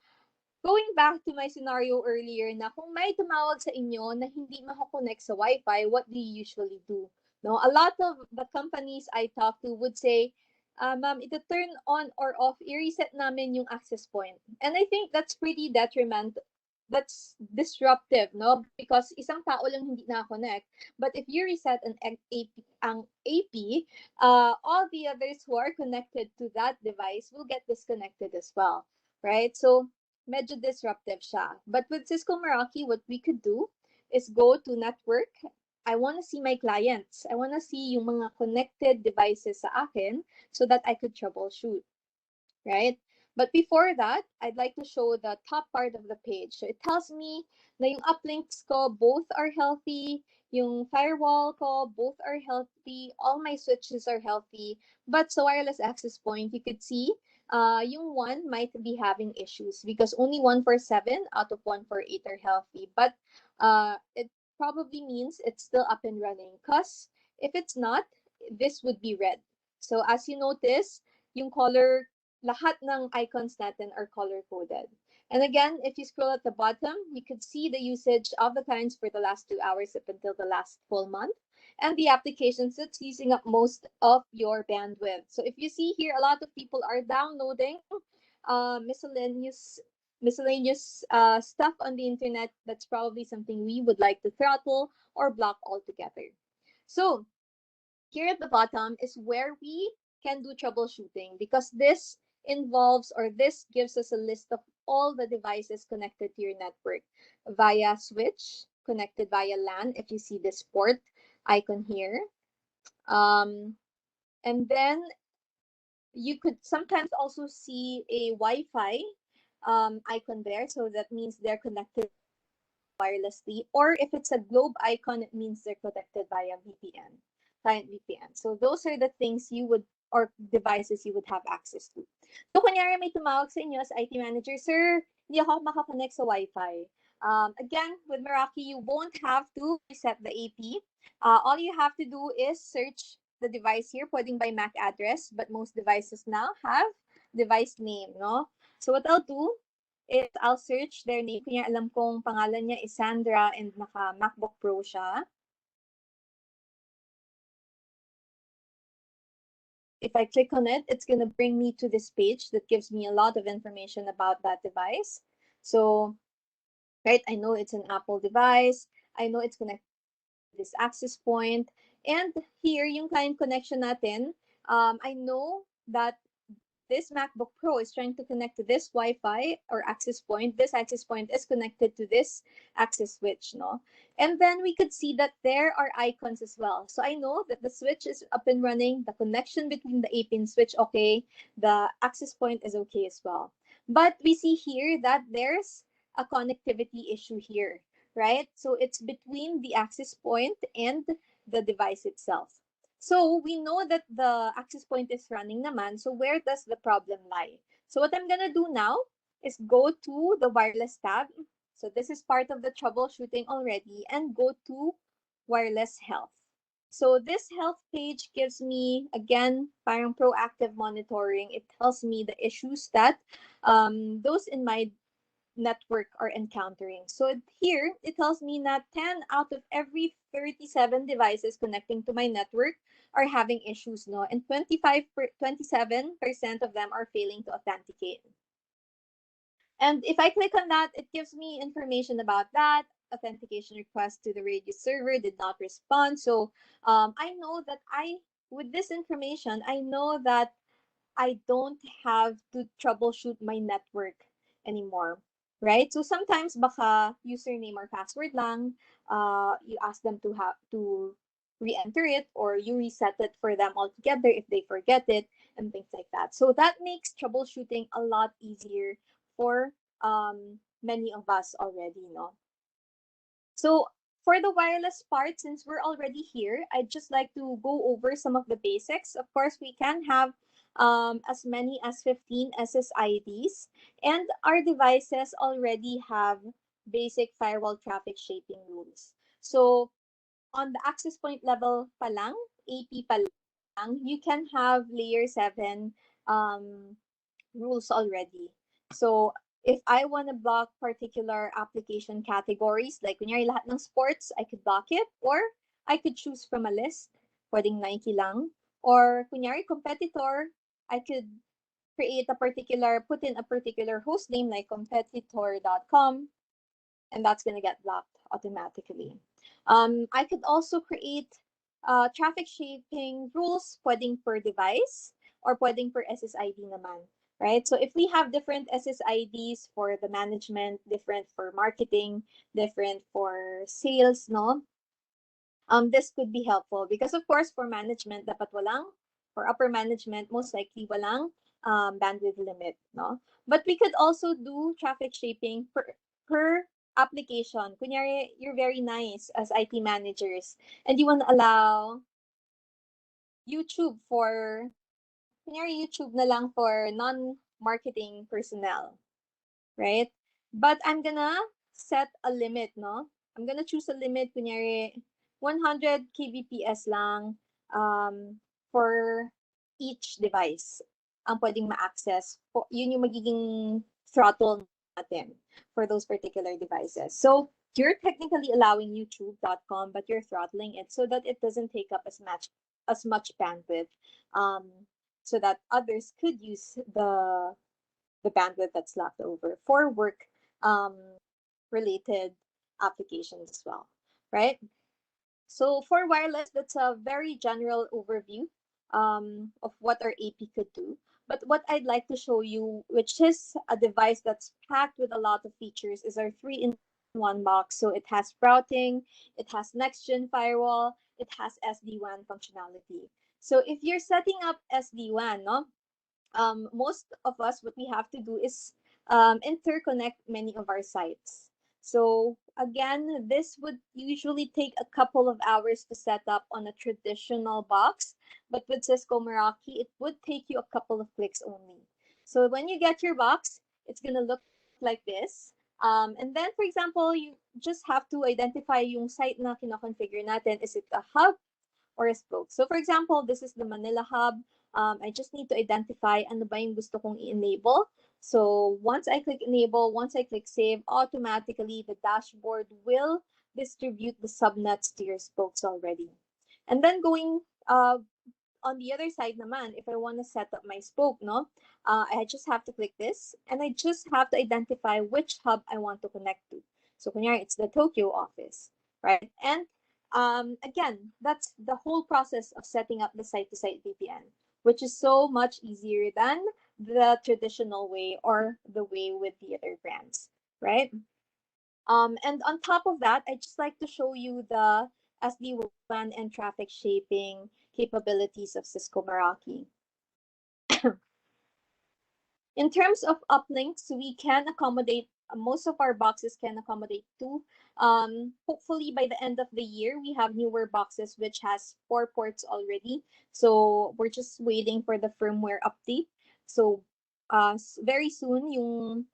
going back to my scenario earlier na kung may tumawag sa inyo na hindi mako-connect sa Wi-Fi, what do you usually do? No, a lot of the companies I talk to would say, ma'am, ito turn on or off, i-reset namin yung access point. And I think that's pretty that's disruptive, no? Because isang tao lang hindi na-connect. But if you reset ang AP, all the others who are connected to that device will get disconnected as well, right? So, medyo disruptive siya. But with Cisco Meraki, what we could do is go to network. I want to see my clients. I want to see yung mga connected devices sa akin so that I could troubleshoot, right? But before that, I'd like to show the top part of the page. So it tells me na yung uplinks ko, both are healthy, yung firewall ko, both are healthy, all my switches are healthy. But sa wireless access point, you could see yung one might be having issues because only 147 out of 148 are healthy. But it probably means it's still up and running because if it's not, this would be red. So as you notice, yung color lahat ng icons natin are color-coded. And again, if you scroll at the bottom, you could see the usage of the clients for the last 2 hours up until the last full month and the applications that's using up most of your bandwidth. So if you see here, a lot of people are downloading miscellaneous stuff on the internet. That's probably something we would like to throttle or block altogether. So here at the bottom is where we can do troubleshooting because this involves or this gives us a list of all the devices connected to your network via switch, connected via LAN, if you see this port icon here. And then you could sometimes also see a Wi-Fi icon there. So that means they're connected wirelessly, or if it's a globe icon, it means they're connected via VPN, client VPN. So those are the things you would or devices you would have access to. So kunyari may tumawag sa inyo as IT manager, sir, hindi ako makakonect sa Wi-Fi. Again, with Meraki, you won't have to reset the AP. All you have to do is search the device here, pwedeng by MAC address, but most devices now have device name, no? So what I'll do is I'll search their name. Kaya alam kong pangalan niya is Sandra and naka MacBook Pro siya. If I click on it, it's going to bring me to this page that gives me a lot of information about that device. So, right, I know it's an Apple device. I know it's connected to this access point. And here, yung client connection natin, I know that this MacBook Pro is trying to connect to this Wi-Fi or access point. This access point is connected to this access switch, no? And then we could see that there are icons as well. So I know that the switch is up and running, the connection between the A-pin switch, okay, the access point is okay as well. But we see here that there's a connectivity issue here, right? So it's between the access point and the device itself. So we know that the access point is running naman. So where does the problem lie? So what I'm gonna do now is go to the wireless tab. So this is part of the troubleshooting already and go to wireless health. So this health page gives me, again, parang proactive monitoring. It tells me the issues that those in my network are encountering. So here, it tells me that 10 out of every 37 devices connecting to my network are having issues, no? And 27% of them are failing to authenticate. And if I click on that, it gives me information about that. Authentication request to the radio server did not respond. So I know that with this information, I know that I don't have to troubleshoot my network anymore, right? So sometimes baka username or password lang, you ask them to have to re-enter it or you reset it for them altogether if they forget it and things like that. So that makes troubleshooting a lot easier for many of us already, no? So for the wireless part, since we're already here, I'd just like to go over some of the basics. Of course, we can have as many as 15 SSIDs, and our devices already have basic firewall traffic shaping rules. So on the access point level pa lang, AP pa lang, you can have layer 7 um, rules already. So if I want to block particular application categories, like kunyari lahat ng sports, I could block it, or I could choose from a list, pwedeng Nike lang, or kunyari competitor, I could put in a particular host name like competitor.com, and that's going to get blocked automatically. I could also create traffic shaping rules, pwedeng per device or pwedeng per SSID naman, right? So if we have different SSIDs for the management, different for marketing, different for sales, no? This could be helpful because of course for management dapat walang, for upper management most likely walang bandwidth limit, no? But we could also do traffic shaping per application. Kunyari, you're very nice as IT managers and you want to allow YouTube for, kunyari YouTube na lang for non-marketing personnel, right? But I'm gonna set a limit, no? I'm gonna choose a limit, kunyari, 100 kbps lang for each device ang pwedeng ma-access. Yun yung magiging throttle natin for those particular devices. So you're technically allowing youtube.com, but you're throttling it so that it doesn't take up as much bandwidth, um, so that others could use the bandwidth that's left over for work related applications as well, right? So for wireless, that's a very general overview of what our AP could do. But what I'd like to show you, which is a device that's packed with a lot of features, is our three-in-one box. So it has routing, it has next-gen firewall, it has SD-WAN functionality. So if you're setting up SD-WAN, no, most of us, what we have to do is interconnect many of our sites. So again, this would usually take a couple of hours to set up on a traditional box, but with Cisco Meraki, it would take you a couple of clicks only. So when you get your box, it's gonna look like this. And then, for example, you just have to identify yung site na kinoconfigure natin. Is it a hub or a spoke? So for example, this is the Manila hub. I just need to identify ano ba yung gusto kong i-enable. So once I click enable, once I click save, automatically the dashboard will distribute the subnets to your spokes already. And then going on the other side naman, if I want to set up my spoke, no, I just have to click this and I just have to identify which hub I want to connect to. So kunyari, it's the Tokyo office, right? And again, that's the whole process of setting up the site-to-site VPN, which is so much easier than the traditional way or the way with the other brands, right? And on top of that, I just like to show you the SD-WAN and traffic shaping capabilities of Cisco Meraki. In terms of uplinks, we can accommodate, most of our boxes can accommodate two. Hopefully by the end of the year, we have newer boxes which has 4 ports already. So we're just waiting for the firmware update. So very soon, yung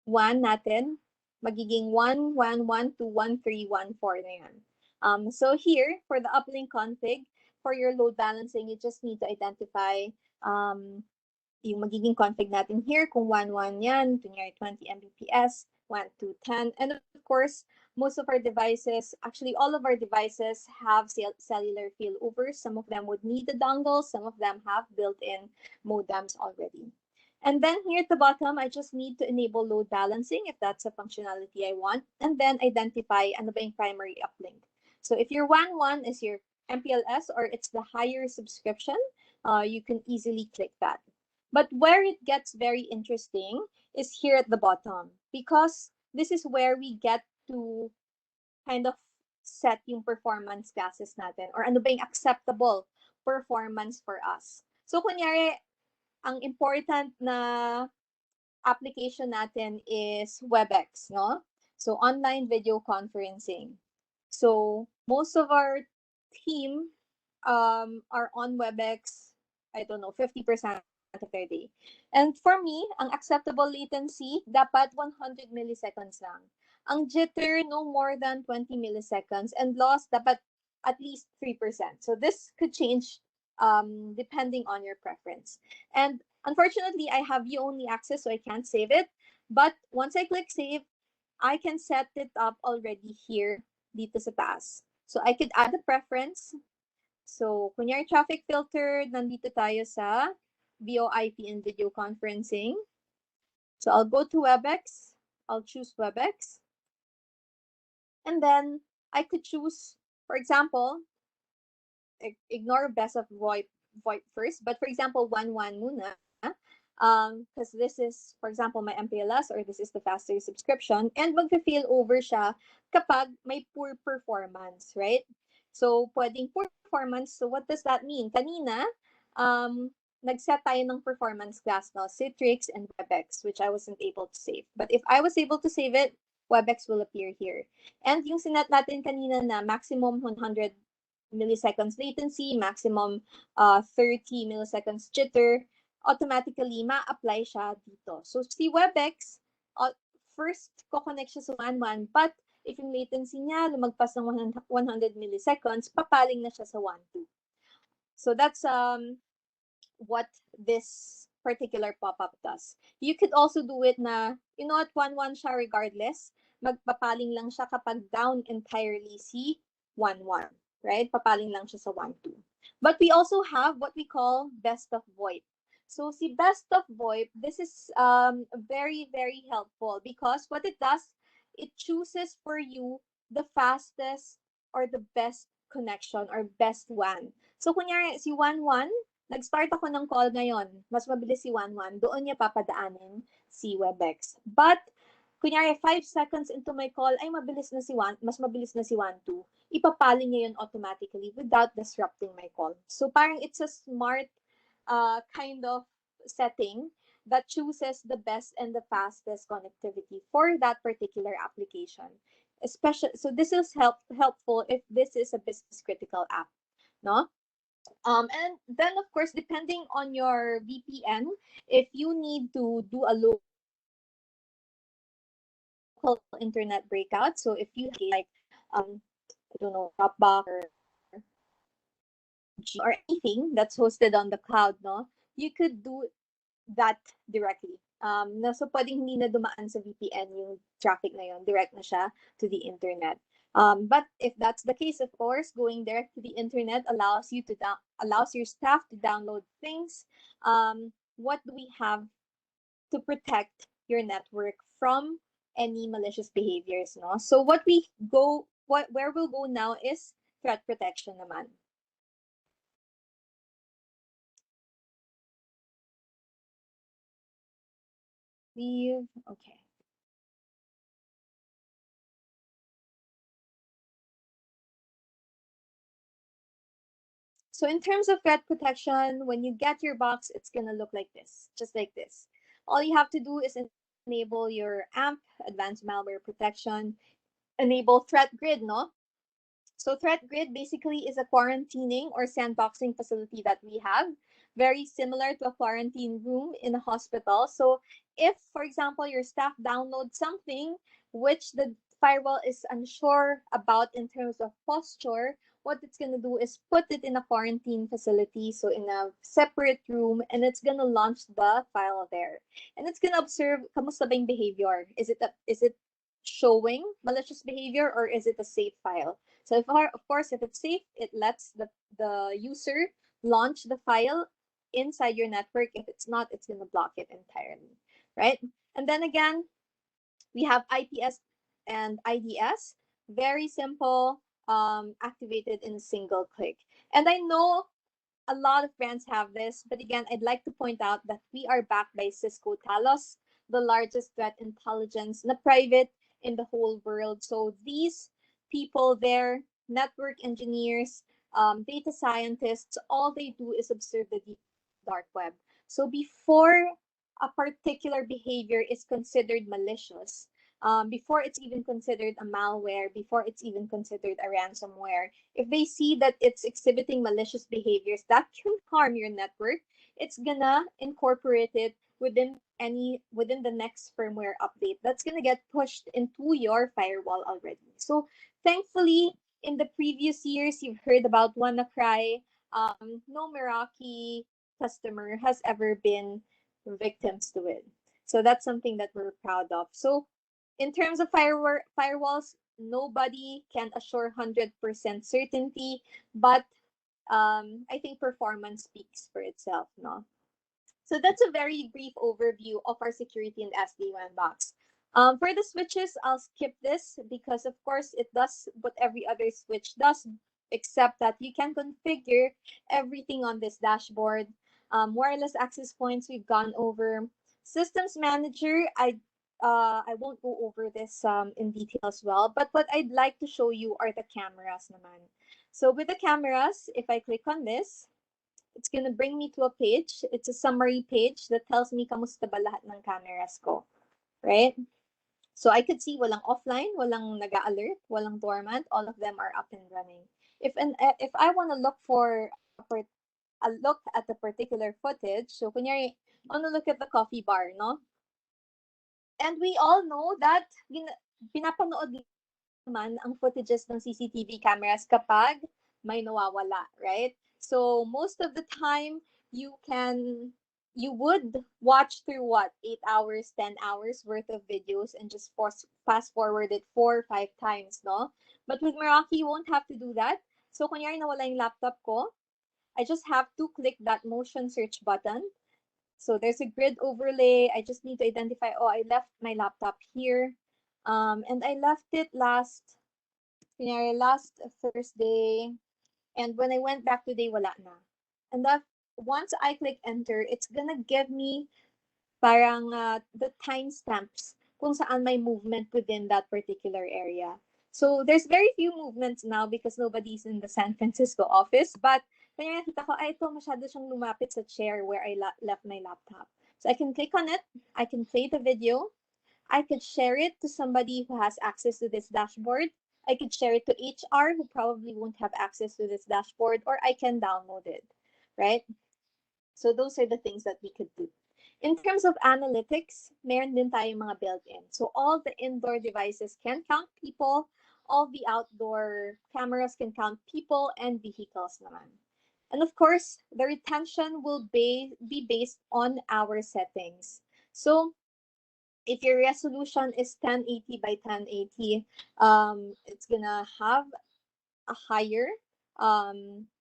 WAN natin, magiging 111 to 1314 na yan. So here, for the uplink config, for your load balancing, you just need to identify yung magiging config natin here, kung 1.1 yan, kunyari 20 Mbps, 1 to 10. And of course, most of our devices, actually all of our devices have cellular failover. Some of them would need a dongle, some of them have built-in modems already. And then here at the bottom, I just need to enable load balancing if that's a functionality I want, and then identify ano ba yung primary uplink. So if your 1.1 is your MPLS or it's the higher subscription, you can easily click that. But where it gets very interesting is here at the bottom, because this is where we get to kind of set yung performance classes natin or ano ba yung acceptable performance for us. So kunyari, ang important na application natin is WebEx, no? So online video conferencing. So most of our team are on WebEx, I don't know, 50% of their day. And for me, ang acceptable latency, dapat 100 milliseconds lang. Ang jitter, no more than 20 milliseconds. And loss, dapat at least 3%. So this could change depending on your preference. And unfortunately, I have view-only access, so I can't save it. But once I click save, I can set it up already here dito sa taas. So I could add a preference. So, kunyari traffic filter, nandito tayo sa VoIP and video conferencing. So, I'll go to WebEx. I'll choose WebEx. And then I could choose, for example, ignore best of VoIP first, but for example, 1-1 muna, because this is, for example, my MPLS or this is the faster subscription, and mag-feel over siya kapag may poor performance, right? So, pwedeng poor performance, so what does that mean? Kanina, nag-set tayo ng performance class, no? Citrix and WebEx, which I wasn't able to save. But if I was able to save it, WebEx will appear here. And yung sinet natin kanina na maximum 100 milliseconds latency, maximum 30 milliseconds jitter, automatically ma-apply siya dito. So si WebEx, first ko-connect siya sa 1-1, but if yung latency niya lumagpas ng 100 milliseconds, papaling na siya sa 1-2. So that's what this particular pop-up does. You could also do it na, you know what, 1-1 siya regardless. Magpapaling lang siya kapag down entirely si 1-1, right? Papaling lang siya sa 1-2. But we also have what we call best of VoIP. So si best of VoIP, this is very, very helpful because what it does, it chooses for you the fastest or the best connection or best WAN. So kunyari si 1-1, nag-start ako ng call ngayon, mas mabilis si 1-1, doon niya papadaanin si WebEx. But, kunyari 5 seconds into my call, ay mabilis na si 1, mas mabilis na si 1-2, ipapaling niya yun automatically without disrupting my call. So parang it's a smart kind of setting that chooses the best and the fastest connectivity for that particular application. Especially, so this is helpful if this is a business critical app, no? And then, of course, depending on your VPN, if you need to do a local internet breakout, so if you have like, I don't know, Dropbox or G or anything that's hosted on the cloud, no, you could do that directly. No, so pwedeng hindi na dumaan sa VPN yung traffic na yun, direct na siya to the internet. But if that's the case, of course, going direct to the internet allows you to allows your staff to download things. What do we have to protect your network from any malicious behaviors? No, so where we'll go now is threat protection naman. Leave. Okay. So in terms of threat protection, when you get your box, it's gonna look like this, just like this. All you have to do is enable your AMP, Advanced Malware Protection, enable Threat Grid, no? So Threat Grid basically is a quarantining or sandboxing facility that we have, very similar to a quarantine room in a hospital. So if, for example, your staff downloads something which the firewall is unsure about in terms of posture, what it's going to do is put it in a quarantine facility, so in a separate room, and it's going to launch the file there. And it's going to observe kamusta ba yung behavior. Is it showing malicious behavior or is it a safe file? So if, of course, if it's safe, it lets the user launch the file inside your network. If it's not, it's going to block it entirely, right? And then again, we have IPS and IDS, very simple, activated in a single click. And I know a lot of brands have this, but again, I'd like to point out that we are backed by Cisco Talos, the largest threat intelligence, na private in the whole world. So these people there, network engineers, data scientists, all they do is observe the deep dark web. So before a particular behavior is considered malicious, before it's even considered a malware, before it's even considered a ransomware, if they see that it's exhibiting malicious behaviors that can harm your network, it's gonna incorporate it within the next firmware update that's gonna get pushed into your firewall already. So thankfully, in the previous years, you've heard about WannaCry. No Meraki customer has ever been victims to it. So that's something that we're proud of. So in terms of firewalls, nobody can assure 100% certainty, but I think performance speaks for itself, no? So that's a very brief overview of our security and SD-WAN box. For the switches, I'll skip this because, of course, it does what every other switch does, except that you can configure everything on this dashboard. Wireless access points, we've gone over. Systems manager, I won't go over this in detail as well, but what I'd like to show you are the cameras naman. So with the cameras, if I click on this, it's gonna bring me to a page. It's a summary page that tells me kamusta ba lahat ng cameras ko, right? So I could see walang offline, walang nag-alert, walang dormant, all of them are up and running. If I want to look for a look at the particular footage, so kunyari, I want to look at the coffee bar, no? And we all know that pinapanood naman ang footages ng CCTV cameras kapag may nawawala, right? So most of the time, you would watch through what 8 hours, 10 hours worth of videos and just fast forward it 4 or 5 times, no? But with Meraki, you won't have to do that. So kunyari nawala yung laptop ko, I just have to click that motion search button. So there's a grid overlay. I just need to identify, oh, I left my laptop here. And I left it last Thursday. And when I went back today, wala na. And that once I click enter, it's gonna give me parang the timestamps kung saan may movement within that particular area. So there's very few movements now because nobody's in the San Francisco office. But kaya nakita ko, ay, ito masyado siyang lumapit sa chair where I left my laptop. So I can click on it. I can play the video. I could share it to somebody who has access to this dashboard. I could share it to HR who probably won't have access to this dashboard, or I can download it, right? So those are the things that we could do. In terms of analytics, meron din tayong mga built-in. So all the indoor devices can count people, all the outdoor cameras can count people and vehicles naman. And of course, the retention will be based on our settings. So if your resolution is 1080 by 1080, it's gonna have a higher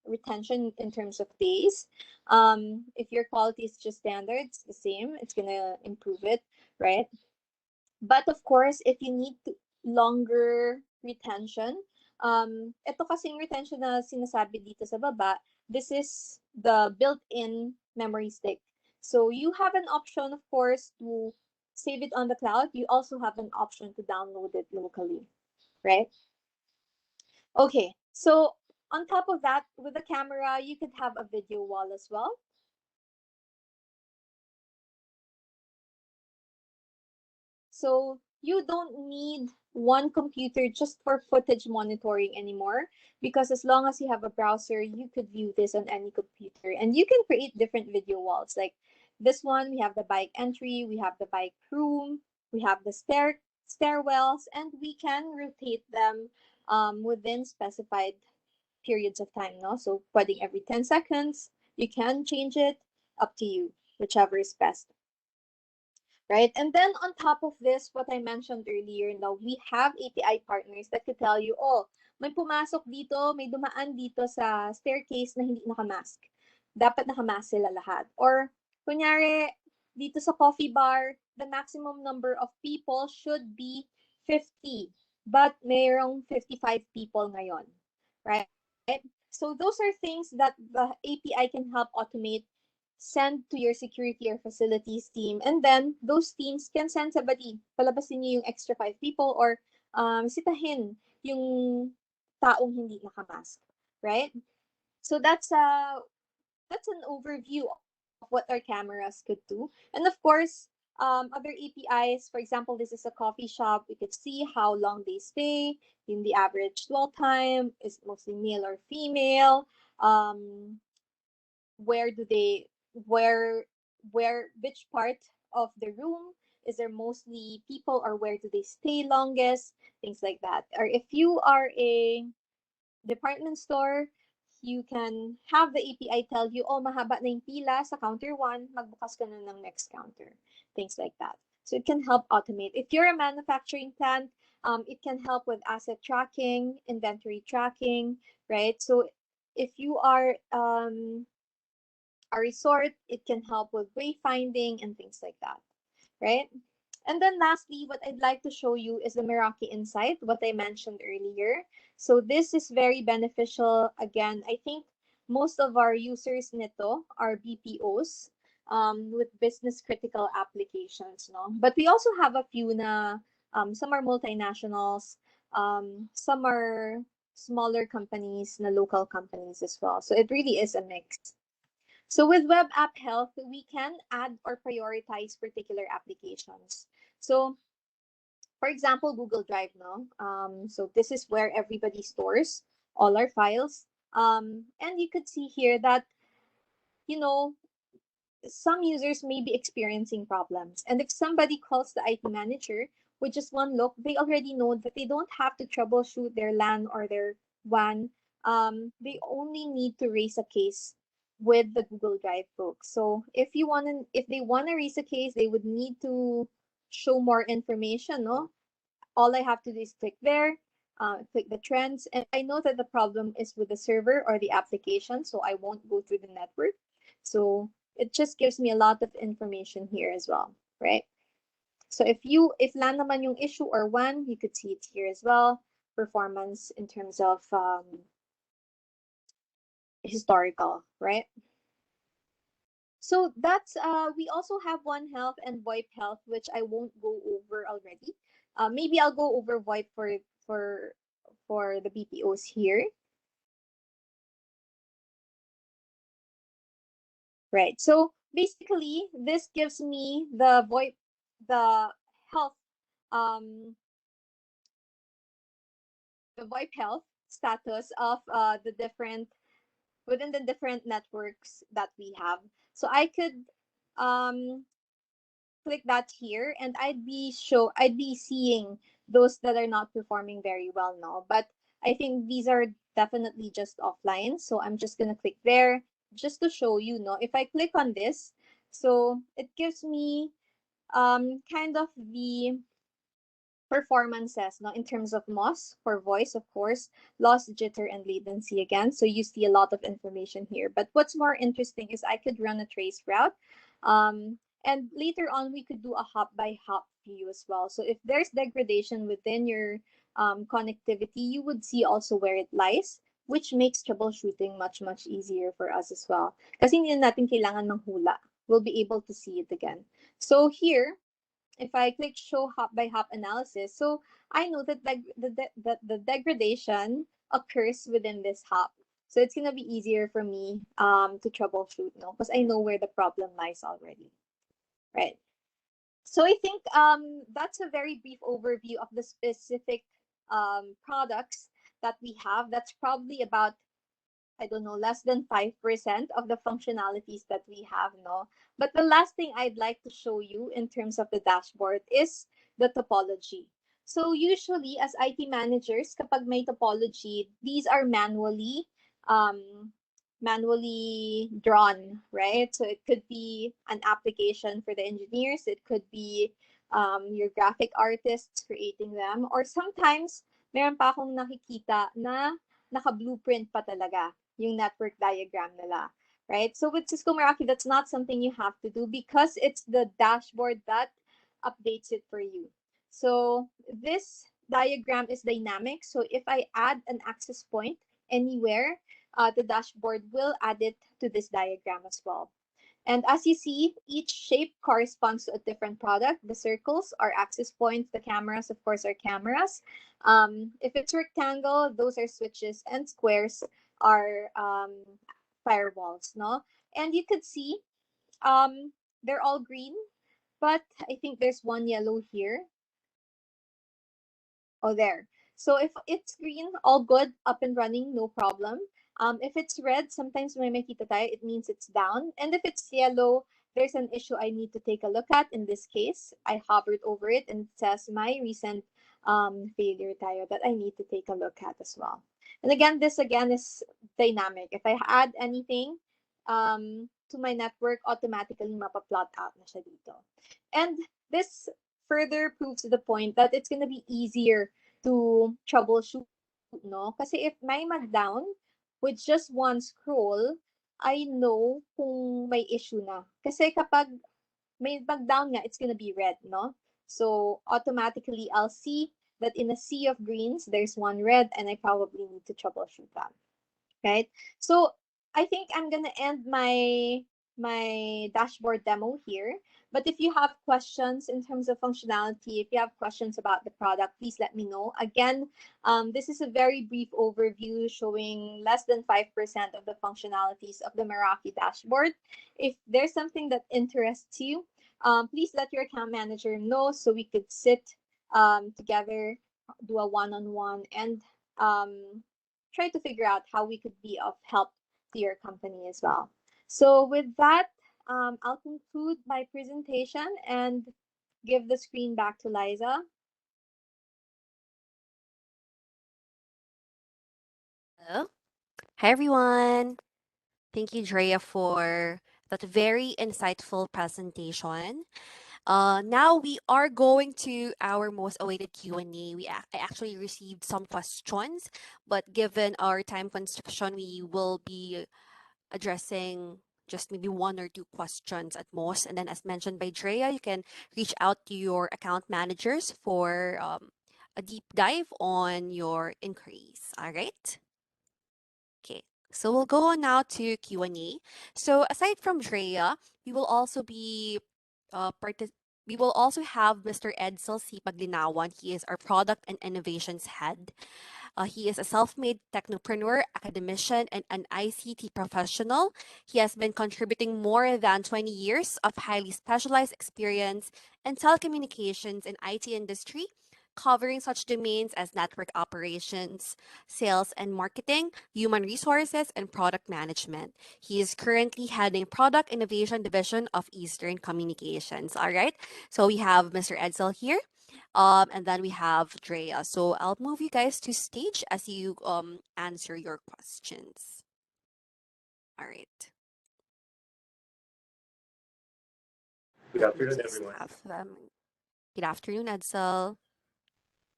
retention in terms of days. If your quality is just standard, it's the same. It's gonna improve it, right? But of course, if you need longer retention, ito kasing retention na sinasabi dito sa baba, this is the built-in memory stick. So you have an option, of course, to save it on the cloud. You also have an option to download it locally, right? Okay, so on top of that, with the camera, you could have a video wall as well. So you don't need one computer just for footage monitoring anymore, because as long as you have a browser, you could view this on any computer and you can create different video walls. Like this one, we have the bike entry, we have the bike room, we have the stairwells, and we can rotate them within specified periods of time. No? So putting every 10 seconds, you can change it, up to you, whichever is best, right? And then on top of this, what I mentioned earlier, now we have API partners that could tell you, oh, may pumasok dito, may dumaan dito sa staircase na hindi nakamask. Dapat nakamask sila lahat. Or, kunyari, dito sa coffee bar, the maximum number of people should be 50, but mayroong 55 people ngayon, right? So those are things that the API can help automate, send to your security or facilities team, and then those teams can send somebody, palabasin niyo yung extra 5 people, or sitahin yung taong hindi nakamask, right? So that's an overview of what our cameras could do. And of course, other APIs, for example, this is a coffee shop. We could see how long they stay, in the average dwell time, is mostly male or female, where do they where which part of the room is there mostly people, or where do they stay longest, things like that. Or if you are a department store, you can have the API tell you, oh, mahaba na yung pila sa counter 1, magbukas ka na ng next counter, things like that. So it can help automate. If you're a manufacturing plant, it can help with asset tracking, inventory tracking, right? So if you are a resort, it can help with wayfinding and things like that, right? And then lastly, what I'd like to show you is the Meraki Insight, what I mentioned earlier. So this is very beneficial. Again, I think most of our users nito are BPOs with business critical applications, no? But we also have a few na some are multinationals, some are smaller companies na local companies as well. So it really is a mix. So with web app health, we can add or prioritize particular applications. So for example, Google Drive, no? So this is where everybody stores all our files. And you could see here that, you know, some users may be experiencing problems. And if somebody calls the IT manager with just one look, they already know that they don't have to troubleshoot their LAN or their WAN. They only need to raise a case with the Google Drive folks. So if they want to raise a case, they would need to show more information, no? All I have to do is click there, click the trends, and I know that the problem is with the server or the application, so I won't go through the network. So it just gives me a lot of information here as well, right? So if LAN naman yung issue or WAN, you could see it here as well. Performance in terms of historical, right? So that's we also have One Health and VoIP Health, which I won't go over already. Maybe I'll go over VoIP for for the BPOs here. Right. So basically, this gives me the health, um, the VoIP health status of the different within the different networks that we have. So I could um click that here and I'd be seeing those that are not performing very well now. But I think these are definitely just offline. So I'm just gonna click there just to show you, no. If I click on this, so it gives me kind of the performances, no, in terms of MOS for voice, of course, loss, jitter, and latency again. So you see a lot of information here. But what's more interesting is I could run a trace route. And later on, we could do a hop by hop view as well. So if there's degradation within your connectivity, you would see also where it lies, which makes troubleshooting much, much easier for us as well. Kasi hindi na natin kailangan manghula. We'll be able to see it again. So here, if I click show hop by hop analysis, so I know that the degradation occurs within this hop. So it's gonna be easier for me to troubleshoot, no, because I know where the problem lies already, right? So I think that's a very brief overview of the specific products that we have. That's probably about, I don't know, less than 5% of the functionalities that we have, no? But the last thing I'd like to show you in terms of the dashboard is the topology. So usually as IT managers, kapag may topology, these are um, manually drawn, right? So it could be an application for the engineers, it could be your graphic artists creating them, or sometimes meron pa akong nakikita na naka-blueprint pa talaga yung network diagram nila, right? So with Cisco Meraki, that's not something you have to do because it's the dashboard that updates it for you. So this diagram is dynamic. So if I add an access point anywhere, the dashboard will add it to this diagram as well. And as you see, each shape corresponds to a different product. The circles are access points. The cameras, of course, are cameras. If it's rectangle, those are switches, and squares are firewalls, no? And you could see they're all green, but I think there's one yellow here. Oh, there. So if it's green, all good, up and running, no problem. If it's red, sometimes may makita tayo, it means it's down. And if it's yellow, there's an issue I need to take a look at. In this case, I hovered over it and it says my recent failure tayo that I need to take a look at as well. And again, this again is dynamic. If I add anything to my network, automatically mapaplot out na siya dito. And this further proves the point that it's gonna be easier to troubleshoot, no? Kasi if may mag-down with just one scroll, I know kung may issue na. Kasi kapag may mag-down nga, it's gonna be red, no? So automatically I'll see that in a sea of greens, there's one red, and I probably need to troubleshoot that, right? So I think I'm gonna end my dashboard demo here. But if you have questions in terms of functionality, if you have questions about the product, please let me know. Again, this is a very brief overview showing less than 5% of the functionalities of the Meraki dashboard. If there's something that interests you, please let your account manager know so we could sit together, do a one-on-one, and try to figure out how we could be of help to your company as well. So with that, I'll conclude my presentation and give the screen back to Liza. Hello. Hi, everyone. Thank you, Drea, for that very insightful presentation. Now we are going to our most awaited Q&A. I actually received some questions, but given our time constriction, we will be addressing just maybe one or two questions at most. And then, as mentioned by Drea, you can reach out to your account managers for a deep dive on your inquiries. All right. Okay. So we'll go on now to Q&A. So aside from Drea, we will also be we will also have Mr. Edsel C. Paglinawan. He is our product and innovations head. He is a self-made technopreneur, academician, and an ICT professional. He has been contributing more than 20 years of highly specialized experience in telecommunications and IT industry, covering such domains as network operations, sales and marketing, human resources, and product management. He is currently heading product innovation division of Eastern Communications. All right. So we have Mr. Edsel here. And then we have Drea. So I'll move you guys to stage as you answer your questions. All right. Good Let me afternoon, just everyone. have them. Good afternoon, Edsel.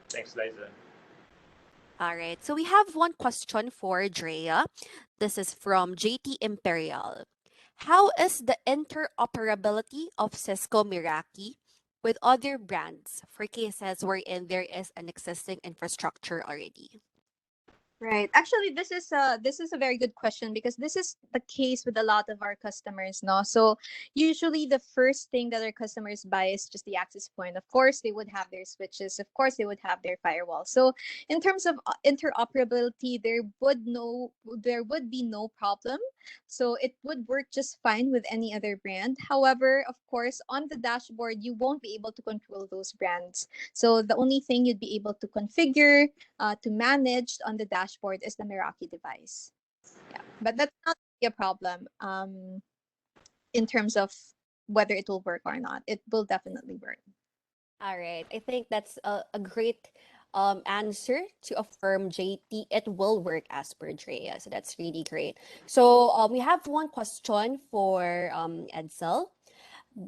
Thanks, Liza. All right. So we have one question for Drea. This is from JT Imperial. How is the interoperability of Cisco Meraki with other brands for cases wherein there is an existing infrastructure already? Right. Actually, this is a very good question because this is the case with a lot of our customers, no? So usually the first thing that our customers buy is just the access point. Of course, they would have their switches. Of course, they would have their firewall. So in terms of interoperability, there would be no problem. So it would work just fine with any other brand. However, of course, on the dashboard, you won't be able to control those brands. So the only thing you'd be able to configure to manage on the dashboard is the Meraki device. Yeah, but that's not a problem in terms of whether it will work or not. It will definitely work. All right. I think that's a great answer to affirm JT. It will work as per Drea. So that's really great. So we have one question for Edsel.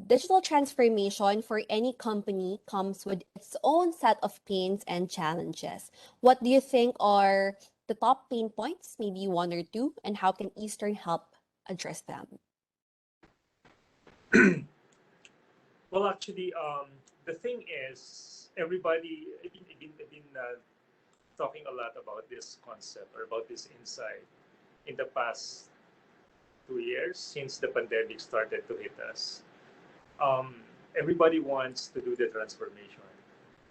Digital transformation for any company comes with its own set of pains and challenges. What do you think are the top pain points, maybe one or two, and how can Eastern help address them? Well, actually, the thing is, everybody, I've been talking a lot about this concept or about this insight in the past 2 years since the pandemic started to hit us. Um, Everybody wants to do the transformation.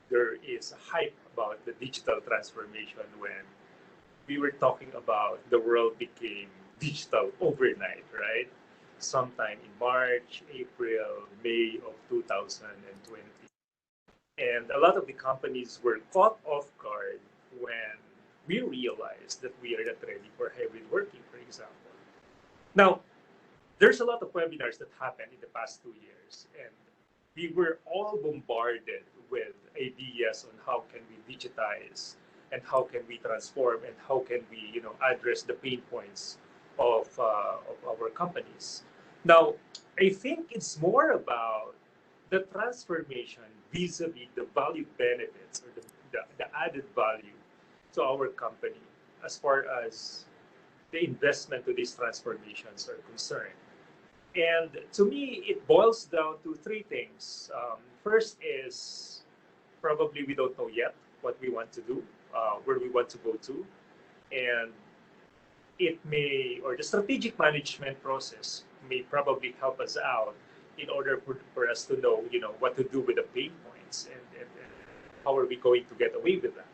There is a hype about the digital transformation when we were talking about the world became digital overnight, right? Sometime in March, April, May of 2020. And a lot of the companies were caught off guard when we realized that we are not ready for hybrid working, for example. Now, there's a lot of webinars that happened in the past 2 years, and we were all bombarded with ideas on how can we digitize and how can we transform and how can we address the pain points of our companies. Now, I think it's more about the transformation vis-a-vis the value benefits or the added value to our company as far as the investment to these transformations are concerned. And to me, it boils down to three things. First is probably we don't know yet what we want to do, where we want to go to, and it may, or the strategic management process may probably help us out in order for us to know, what to do with the pain points, and how are we going to get away with that.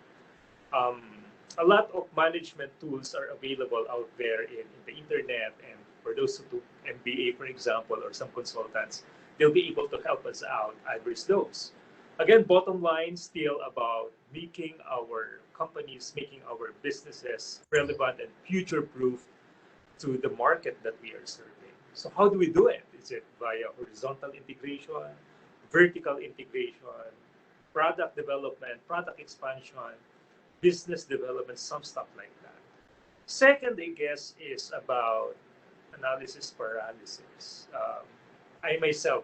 um, a lot of management tools are available out there in the internet, and for those who do MBA, for example, or some consultants, they'll be able to help us out address those. Again, bottom line, still about making our companies, making our businesses relevant and future proof to the market that we are serving. So how do we do it? Is it via horizontal integration, vertical integration, product development, product expansion, business development, some stuff like that. Second, I guess, is about analysis paralysis. I myself,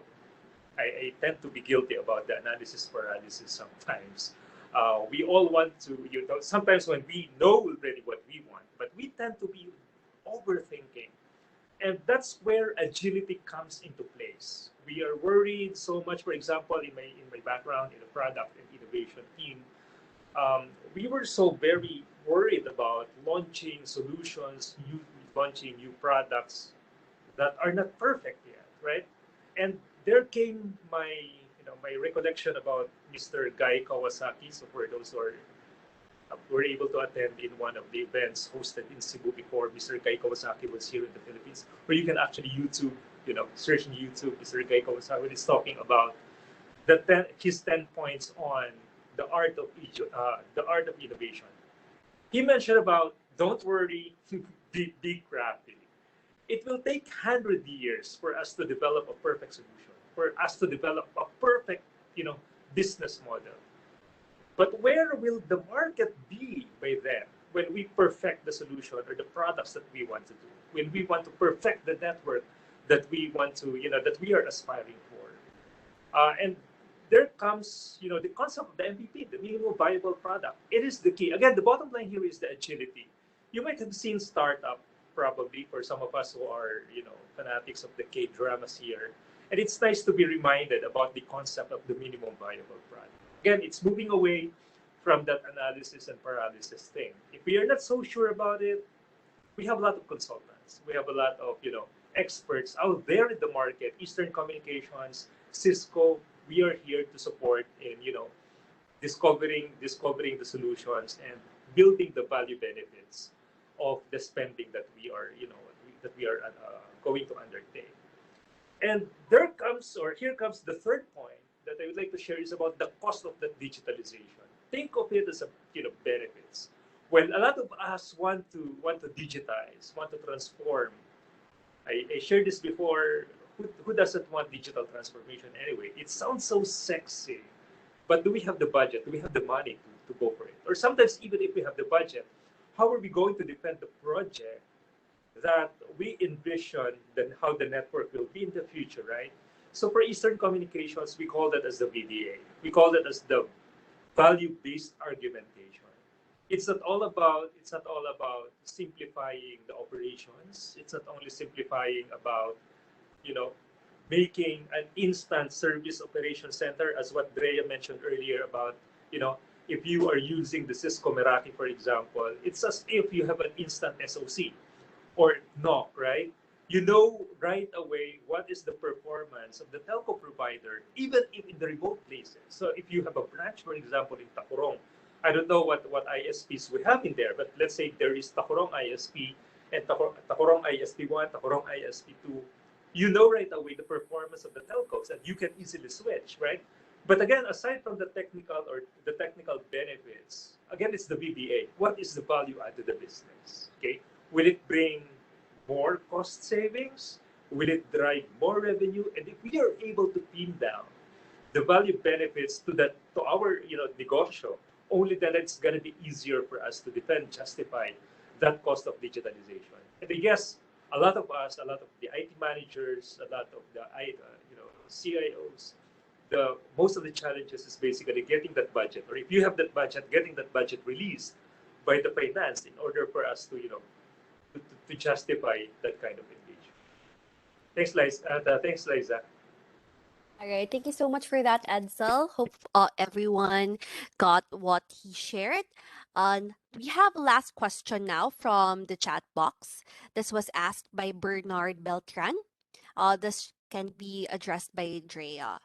I tend to be guilty about the analysis paralysis sometimes. We all want to, sometimes when we know already what we want, but we tend to be overthinking. And that's where agility comes into place. We are worried so much, for example, in my background in the product and innovation team, we were so very worried about launching solutions, launching new products that are not perfect yet, right? And there came my recollection about Mr. Guy Kawasaki. So for those who were able to attend in one of the events hosted in Cebu before, Mr. Guy Kawasaki was here in the Philippines, where you can actually YouTube, search in YouTube, Mr. Guy Kawasaki is talking about his 10 points on the art of innovation. He mentioned about don't worry, be crafty. It will take 100 years for us to develop a perfect solution, for us to develop a perfect, business model. But where will the market be by then when we perfect the solution or the products that we want to do? When we want to perfect the network that we want to, that we are aspiring for. And there comes, the concept of the MVP, the minimum viable product. It is the key. Again, the bottom line here is the agility. You might have seen startup probably for some of us who are, fanatics of the K dramas here. And it's nice to be reminded about the concept of the minimum viable product. Again, it's moving away from that analysis and paralysis thing. If we are not so sure about it, we have a lot of consultants. We have a lot of, experts out there in the market. Eastern Communications, Cisco, we are here to support in, discovering the solutions and building the value benefits of the spending that we are, going to undertake. And here comes the third point that I would like to share is about the cost of the digitalization. Think of it as benefits. When a lot of us want to digitize, want to transform, I shared this before. Who doesn't want digital transformation anyway? It sounds so sexy, but do we have the budget? Do we have the money to go for it? Or sometimes even if we have the budget, how are we going to defend the project that we envision then how the network will be in the future, right? So for Eastern Communications, we call that as the VBA. We call that as the value-based argumentation. It's not all about simplifying the operations. It's not only simplifying about, you know, making an instant service operation center, as what Drea mentioned earlier about, if you are using the Cisco Meraki, for example, it's as if you have an instant SOC or NOC, right? You know right away what is the performance of the telco provider, even if in the remote places. So if you have a branch, for example, in Tacorong, I don't know what ISPs we have in there, but let's say there is Tacorong ISP and Tacorong ISP 1, Tacorong ISP 2, you know right away the performance of the telcos and you can easily switch, right? But again, aside from the technical benefits, again, it's the VBA. What is the value add to the business? Okay, will it bring more cost savings? Will it drive more revenue? And if we are able to pin down the value benefits to our negosyo, only then it's going to be easier for us to defend, justify that cost of digitalization. And I guess a lot of us, a lot of the IT managers, a lot of the CIOs, the most of the challenges is basically getting that budget, or if you have that budget, getting that budget released by the finance in order for us to to justify that kind of engagement. Thanks, Liza. Thanks, Liza. All right. Thank you so much for that, Edsel. Hope everyone got what he shared. We have a last question now from the chat box. This was asked by Bernard Beltran. This can be addressed by Drea.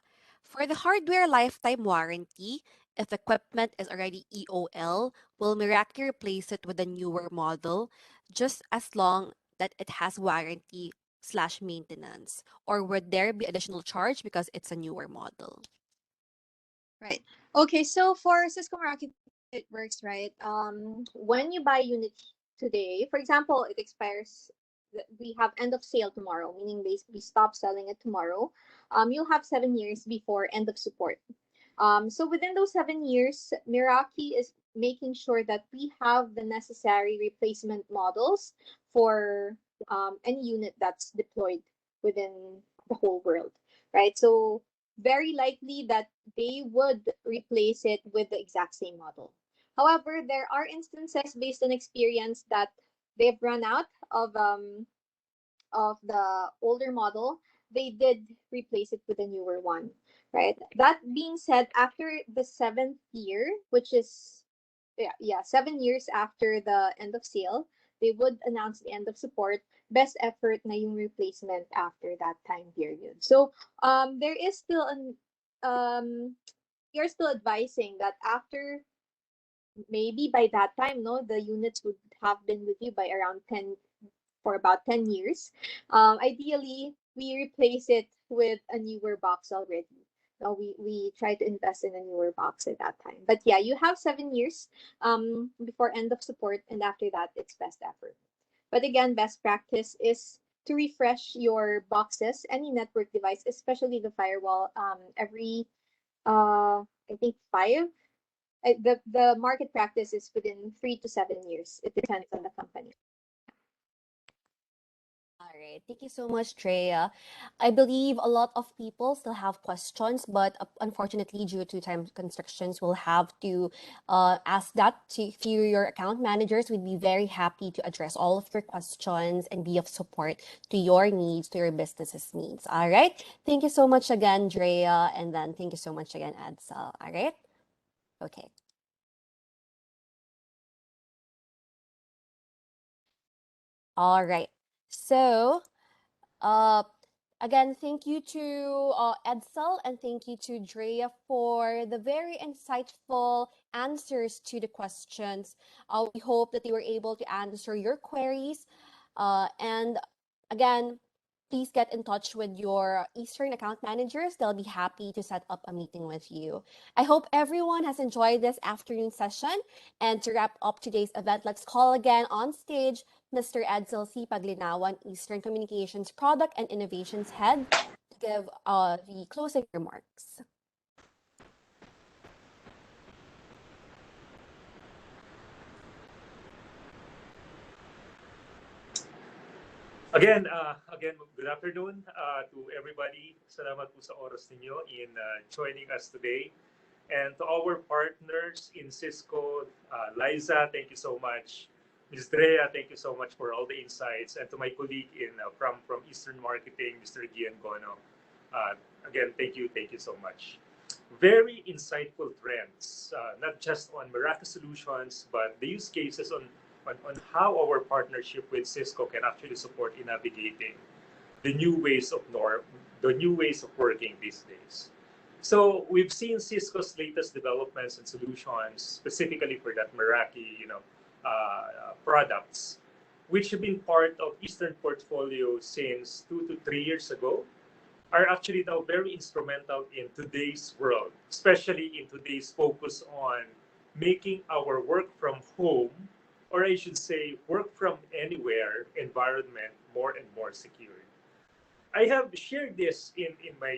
For the hardware lifetime warranty, if equipment is already EOL, will Meraki replace it with a newer model just as long that it has warranty slash maintenance? Or would there be additional charge because it's a newer model? Right. Okay, so for Cisco Meraki, it works, right? When you buy unit today, for example, it expires, we have end of sale tomorrow, meaning we stop selling it tomorrow. You'll have 7 years before end of support. So within those 7 years, Meraki is making sure that we have the necessary replacement models for any unit that's deployed within the whole world, right? So very likely that they would replace it with the exact same model. However, there are instances based on experience that they've run out of the older model. They did replace it with a newer one, right? That being said, after the 7th year, which is, yeah, 7 years after the end of sale, they would announce the end of support. Best effort na yung replacement after that time period. So there is still an you're still advising that after, maybe by that time, no, the units would have been with you by around 10, for about 10 years. Ideally, we replace it with a newer box already. No, we try to invest in a newer box at that time. But yeah, you have 7 years before end of support, and after that, it's best effort. But again, best practice is to refresh your boxes, any network device, especially the firewall, every I think 5. The market practice is within 3 to 7 years. It depends on the company. All right. Thank you so much, Treya. I believe a lot of people still have questions, but unfortunately, due to time constrictions, we'll have to ask that to few your account managers. We'd be very happy to address all of your questions and be of support to your needs, to your business's needs. All right. Thank you so much again, Drea, and then thank you so much again, Edsel. All right. Okay. All right. So, Uh, again, thank you to Edsel and thank you to Drea for the very insightful answers to the questions. We hope that they were able to answer your queries. And again, please get in touch with your Eastern account managers. They'll be happy to set up a meeting with you. I hope everyone has enjoyed this afternoon session. And to wrap up today's event, let's call again on stage Mr. Edsel C. Paglinawan, Eastern Communications Product and Innovations Head, to give the closing remarks. Again, good afternoon to everybody. Salamat po sa oras ninyo in joining us today. And to our partners in Cisco, Liza, thank you so much. Ms. Drea, thank you so much for all the insights. And to my colleague from Eastern Marketing, Mr. Gian Gono, again, thank you so much. Very insightful trends, not just on Meraki solutions, but the use cases on how our partnership with Cisco can actually support in navigating the new ways of the new ways of working these days. So we've seen Cisco's latest developments and solutions specifically for that Meraki, products, which have been part of Eastern portfolio since 2 to 3 years ago, are actually now very instrumental in today's world, especially in today's focus on making our work from home, or I should say, work from anywhere environment more and more secure. I have shared this in my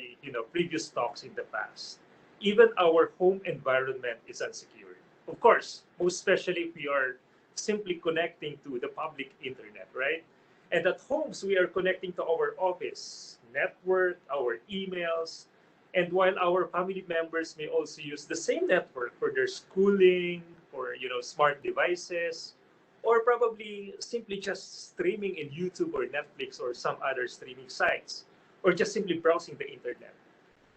previous talks in the past. Even our home environment is unsecure. Of course, most especially if we are simply connecting to the public internet, right? And at homes, we are connecting to our office, network, our emails, and while our family members may also use the same network for their schooling, for smart devices, or probably simply just streaming in YouTube or Netflix or some other streaming sites, or just simply browsing the internet.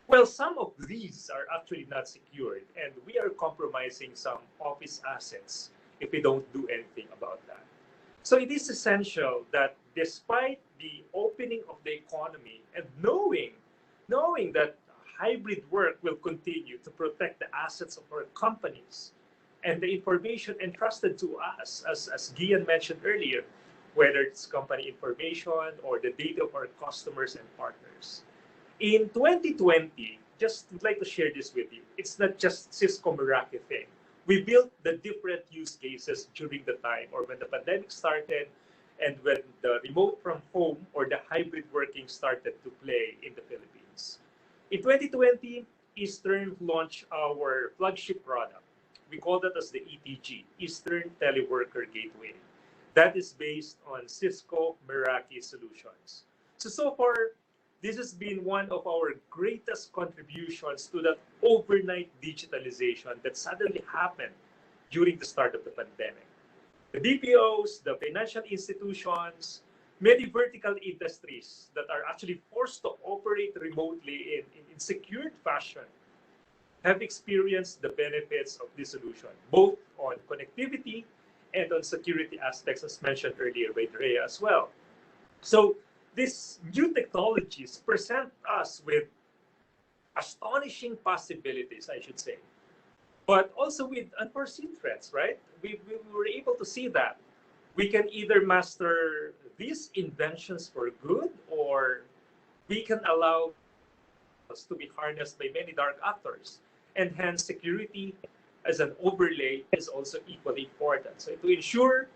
Well, some of these are actually not secured, and we are compromising some office assets if we don't do anything about that. So it is essential that despite the opening of the economy and knowing that hybrid work will continue to protect the assets of our companies and the information entrusted to us, as Gian mentioned earlier, whether it's company information or the data of our customers and partners. In 2020, just would like to share this with you. It's not just Cisco Meraki thing. We built the different use cases during the time or when the pandemic started and when the remote from home or the hybrid working started to play in the Philippines. In 2020, Eastern launched our flagship product. We call that as the ETG, Eastern Teleworker Gateway. That is based on Cisco Meraki solutions. So far, this has been one of our greatest contributions to that overnight digitalization that suddenly happened during the start of the pandemic. The BPOs, the financial institutions, many vertical industries that are actually forced to operate remotely in secured fashion have experienced the benefits of this solution, both on connectivity and on security aspects, as mentioned earlier by Drea as well. So these new technologies present us with astonishing possibilities, I should say, but also with unforeseen threats, right? We were able to see that. We can either master these inventions for good, or we can allow us to be harnessed by many dark actors. And hence, security as an overlay is also equally important. So to ensure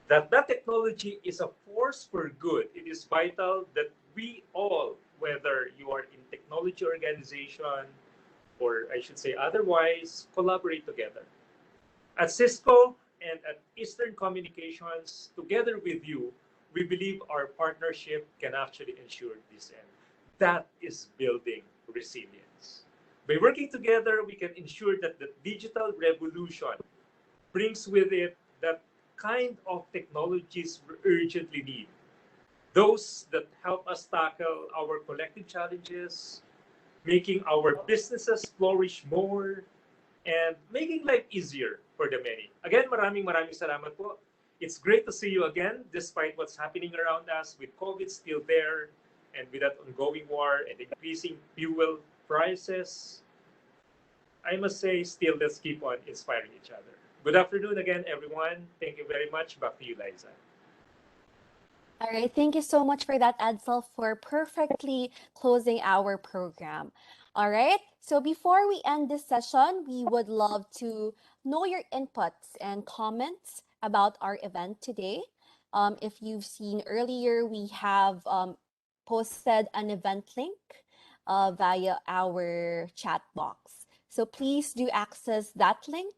that technology is a force for good, it is vital that we all, whether you are in technology organization or I should say otherwise, collaborate together. At Cisco and at Eastern Communications, together with you, we believe our partnership can actually ensure this end. That is building resilience. By working together, we can ensure that the digital revolution brings with it that kind of technologies we urgently need. Those that help us tackle our collective challenges, making our businesses flourish more, and making life easier for the many. Again, maraming salamat po. It's great to see you again, despite what's happening around us with COVID still there, and with that ongoing war and increasing fuel prices. I must say, still, let's keep on inspiring each other. Good afternoon again, everyone. Thank you very much. Back to you, Liza. All right, thank you so much for that, Edsel, for perfectly closing our program. All right, so before we end this session, we would love to know your inputs and comments about our event today. If you've seen earlier, we have posted an event link via our chat box. So please do access that link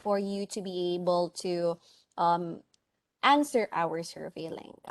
for you to be able to um, answer our survey link.